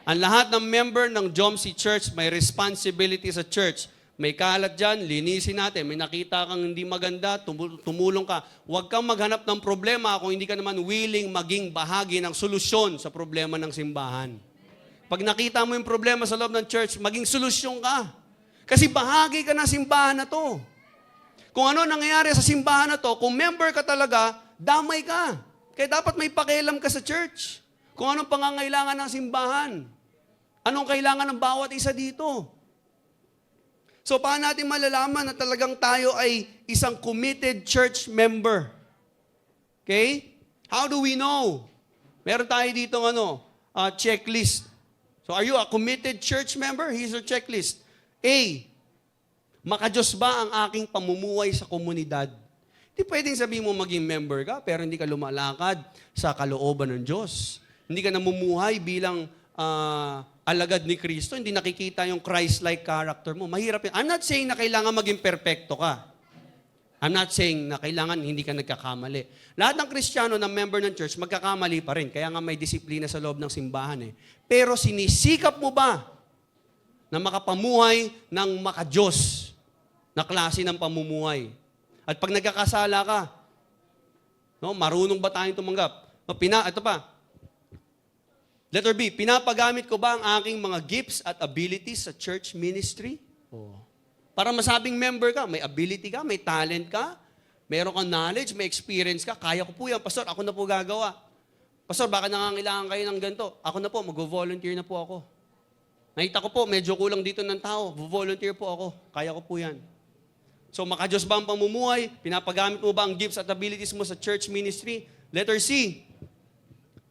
Ang lahat ng member ng Jomsi Church may responsibility sa church. May kalat dyan, linisin natin. May nakita kang hindi maganda, tumulong ka. Huwag kang maghanap ng problema kung hindi ka naman willing maging bahagi ng solusyon sa problema ng simbahan. Pag nakita mo yung problema sa loob ng church, maging solusyon ka. Kasi bahagi ka ng simbahan na to. Kung ano nangyayari sa simbahan na to, kung member ka talaga, damay ka. Kaya dapat may pakialam ka sa church. Kung anong pangangailangan ng simbahan. Anong kailangan ng bawat isa dito. So, paano natin malalaman na talagang tayo ay isang committed church member? Okay? How do we know? Meron tayo dito checklist. So, are you a committed church member? Here's your checklist. A, makadiyos ba ang aking pamumuhay sa komunidad? Hindi pwedeng sabihin mo maging member ka, pero hindi ka lumalakad sa kalooban ng Diyos. Hindi ka namumuhay bilang alagad ni Kristo, hindi nakikita yung Christ-like character mo. Mahirap yun. I'm not saying na kailangan maging perfecto ka. I'm not saying na kailangan hindi ka nagkakamali. Lahat ng Kristiyano na member ng church, magkakamali pa rin. Kaya nga may disiplina sa loob ng simbahan eh. Pero sinisikap mo ba na makapamuhay ng makadiyos na klase ng pamumuhay? At pag nagkakasala ka, marunong ba tayong tumanggap? Ito pa, letter B, pinapagamit ko ba ang aking mga gifts at abilities sa church ministry? Para masabing member ka, may ability ka, may talent ka, meron kang knowledge, may experience ka, kaya ko po yan. Pastor, ako na po gagawa. Pastor, baka nangangailangan kayo ng ganito. Ako na po, mag-volunteer na po ako. Nakita ko po, medyo kulang dito ng tao. Volunteer po ako. Kaya ko po yan. So, makadiyos ba ang pamumuhay? Pinapagamit mo ba ang gifts at abilities mo sa church ministry? Letter C.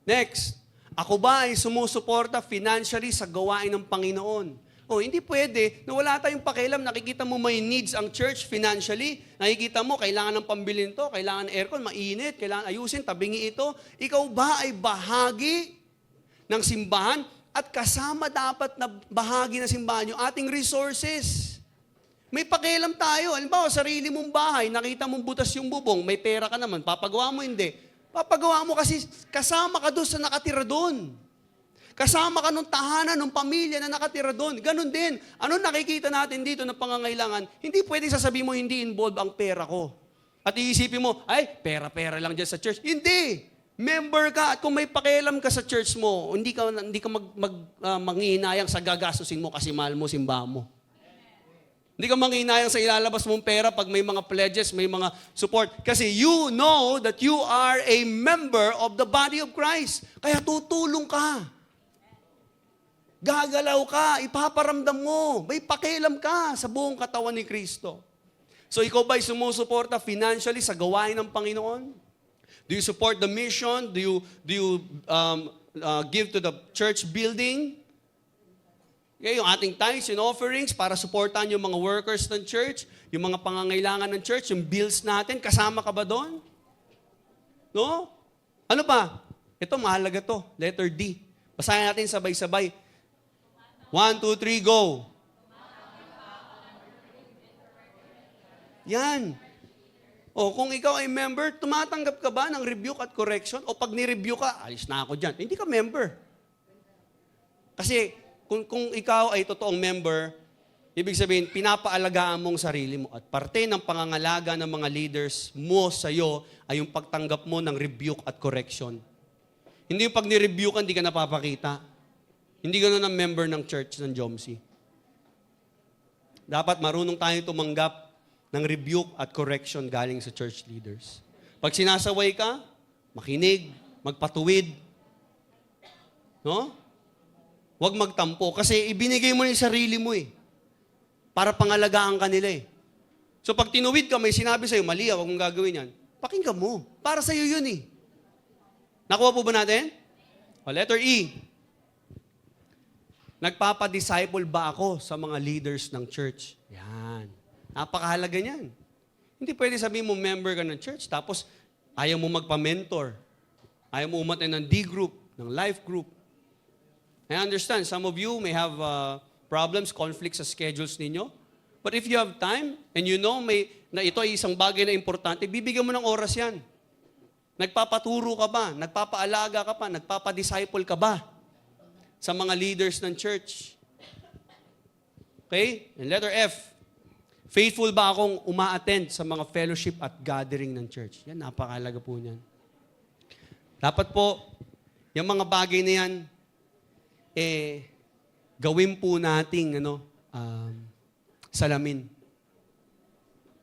Next. Ako ba ay sumusuporta financially sa gawain ng Panginoon? Hindi pwede na wala tayong pakialam. Nakikita mo may needs ang church financially. Nakikita mo, kailangan ng pambilin to, kailangan ng aircon, mainit, kailangan ayusin, tabingi ito. Ikaw ba ay bahagi ng simbahan? At kasama dapat na bahagi ng simbahan yung ating resources. May pakialam tayo. Halimbawa, sarili mong bahay, nakita mong butas yung bubong, may pera ka naman, papagawa mo hindi. Papagawa mo kasi kasama ka doon sa nakatira doon. Kasama ka nung tahanan, nung pamilya na nakatira doon. Ganon din. Ano nakikita natin dito na pangangailangan? Hindi pwedeng sasabihin mo, hindi involved ang pera ko. At iisipin mo, ay, pera-pera lang dyan sa church. Hindi. Member ka at kung may pakialam ka sa church mo, hindi ka manghihinayang sa gagastusin mo kasi mahal mo simbahan mo. Hindi ka manghihinayang sa ilalabas mong pera pag may mga pledges, may mga support. Kasi you know that you are a member of the body of Christ. Kaya tutulong ka. Gagalaw ka, ipaparamdam mo, may pakialam ka sa buong katawan ni Kristo. So ikaw ba'y sumusuporta financially sa gawain ng Panginoon? Do you support the mission? Do you give to the church building? Okay, yung ating tithes and offerings para supportan yung mga workers ng church, yung mga pangangailangan ng church, yung bills natin, kasama ka ba doon? No? Ano pa? Ito, mahalaga to. Letter D. Basahin natin sabay-sabay. 1, 2, 3, go. Yan. Kung ikaw ay member, tumatanggap ka ba ng rebuke at correction? O pag ni-review ka, alis na ako dyan. Hindi ka member. Kasi kung ikaw ay totoong member, ibig sabihin, pinapaalagaan mong sarili mo. At parte ng pangangalaga ng mga leaders mo sa iyo ay yung pagtanggap mo ng rebuke at correction. Hindi yung pag ni-review ka, hindi ka napapakita. Hindi ganoon ang member ng church ng Jomsi. Dapat marunong tayo tumanggap ng rebuke at correction galing sa church leaders. Pag sinasaway ka, makinig, magpatuwid. No? Huwag magtampo kasi ibinigay mo na yung sarili mo eh. para pangalagaan ka nila eh. So pag tinuwid ka, may sinabi sa'yo, mali, huwag mong gagawin yan. Pakinggan mo. Para sa'yo yun eh. Nakuha po ba natin? O, letter E. Nagpapadisciple ba ako sa mga leaders ng church? Yan. Napakahalaga niyan. Hindi pwede sabihin mo member ka ng church, tapos ayaw mo magpa-mentor. Ayaw mo umattend ng D group, ng life group. I understand, some of you may have problems, conflicts sa schedules ninyo. But if you have time, and you know na ito ay isang bagay na importante, bibigyan mo ng oras yan. Nagpapaturo ka ba? Nagpapaalaga ka pa? Nagpapadisciple ka ba? Sa mga leaders ng church. Okay? And letter F. Faithful ba akong uma-attend sa mga fellowship at gathering ng church? Yan, napakahalaga po niyan. Dapat po, yung mga bagay na yan, gawin po nating salamin.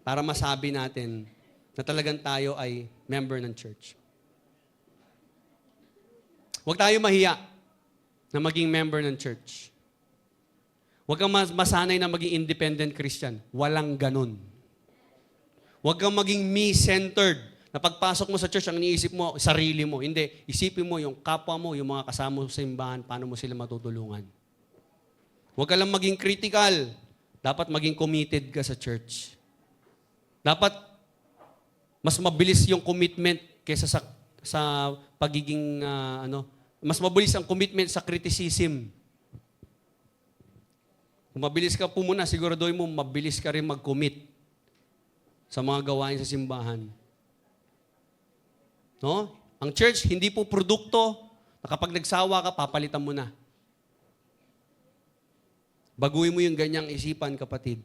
Para masabi natin na talagang tayo ay member ng church. Huwag tayo mahiya na maging member ng church. Huwag kang masanay na maging independent Christian. Walang ganun. Huwag kang maging me-centered. Na pagpasok mo sa church, ang iniisip mo, sarili mo. Hindi. Isipin mo yung kapwa mo, yung mga kasama mo sa simbahan, paano mo sila matutulungan. Huwag ka lang maging critical. Dapat maging committed ka sa church. Dapat mas mabilis yung commitment kaysa sa pagiging mas mabilis ang commitment sa criticism. Kung mabilis ka po muna, siguraduhin mo, mabilis ka rin mag-commit sa mga gawain sa simbahan. No? Ang church, hindi po produkto na kapag nagsawa ka, papalitan mo na. Baguhin mo yung ganyang isipan, kapatid.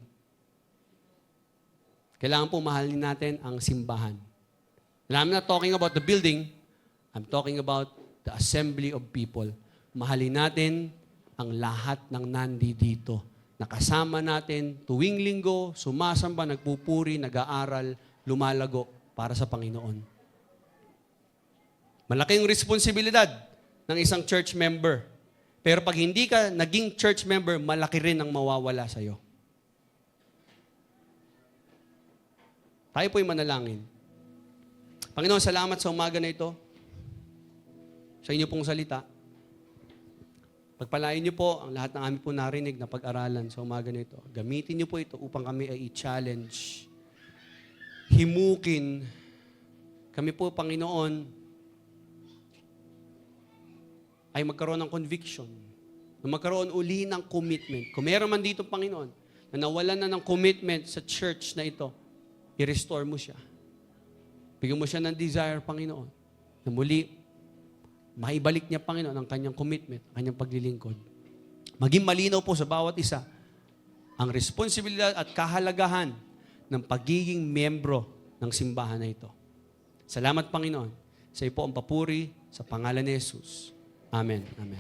Kailangan po mahalin natin ang simbahan. And I'm not talking about the building. I'm talking about the assembly of people. Mahalin natin ang lahat ng nandito. Nakasama natin tuwing linggo, sumasamba, nagpupuri, nag-aaral, lumalago para sa Panginoon. Malaking responsibilidad ng isang church member. Pero pag hindi ka naging church member, malaki rin ang mawawala sa'yo. Tayo po'y manalangin. Panginoon, salamat sa umaga na ito. Sa inyo pong salita. Pagpalain niyo po ang lahat ng aming po narinig na pag-aralan sa umaga na ito. Gamitin niyo po ito upang kami ay i-challenge. Himukin. Kami po, Panginoon, ay magkaroon ng conviction. Na magkaroon uli ng commitment. Kung meron man dito, Panginoon, na nawalan na ng commitment sa church na ito, i-restore mo siya. Bigyan mo siya ng desire, Panginoon, na muli, maibalik niya, Panginoon, ang kanyang commitment, ang kanyang paglilingkod. Maging malinaw po sa bawat isa ang responsibilidad at kahalagahan ng pagiging membro ng simbahan na ito. Salamat, Panginoon. Sa iyo po ang papuri sa pangalan ni Jesus. Amen. Amen.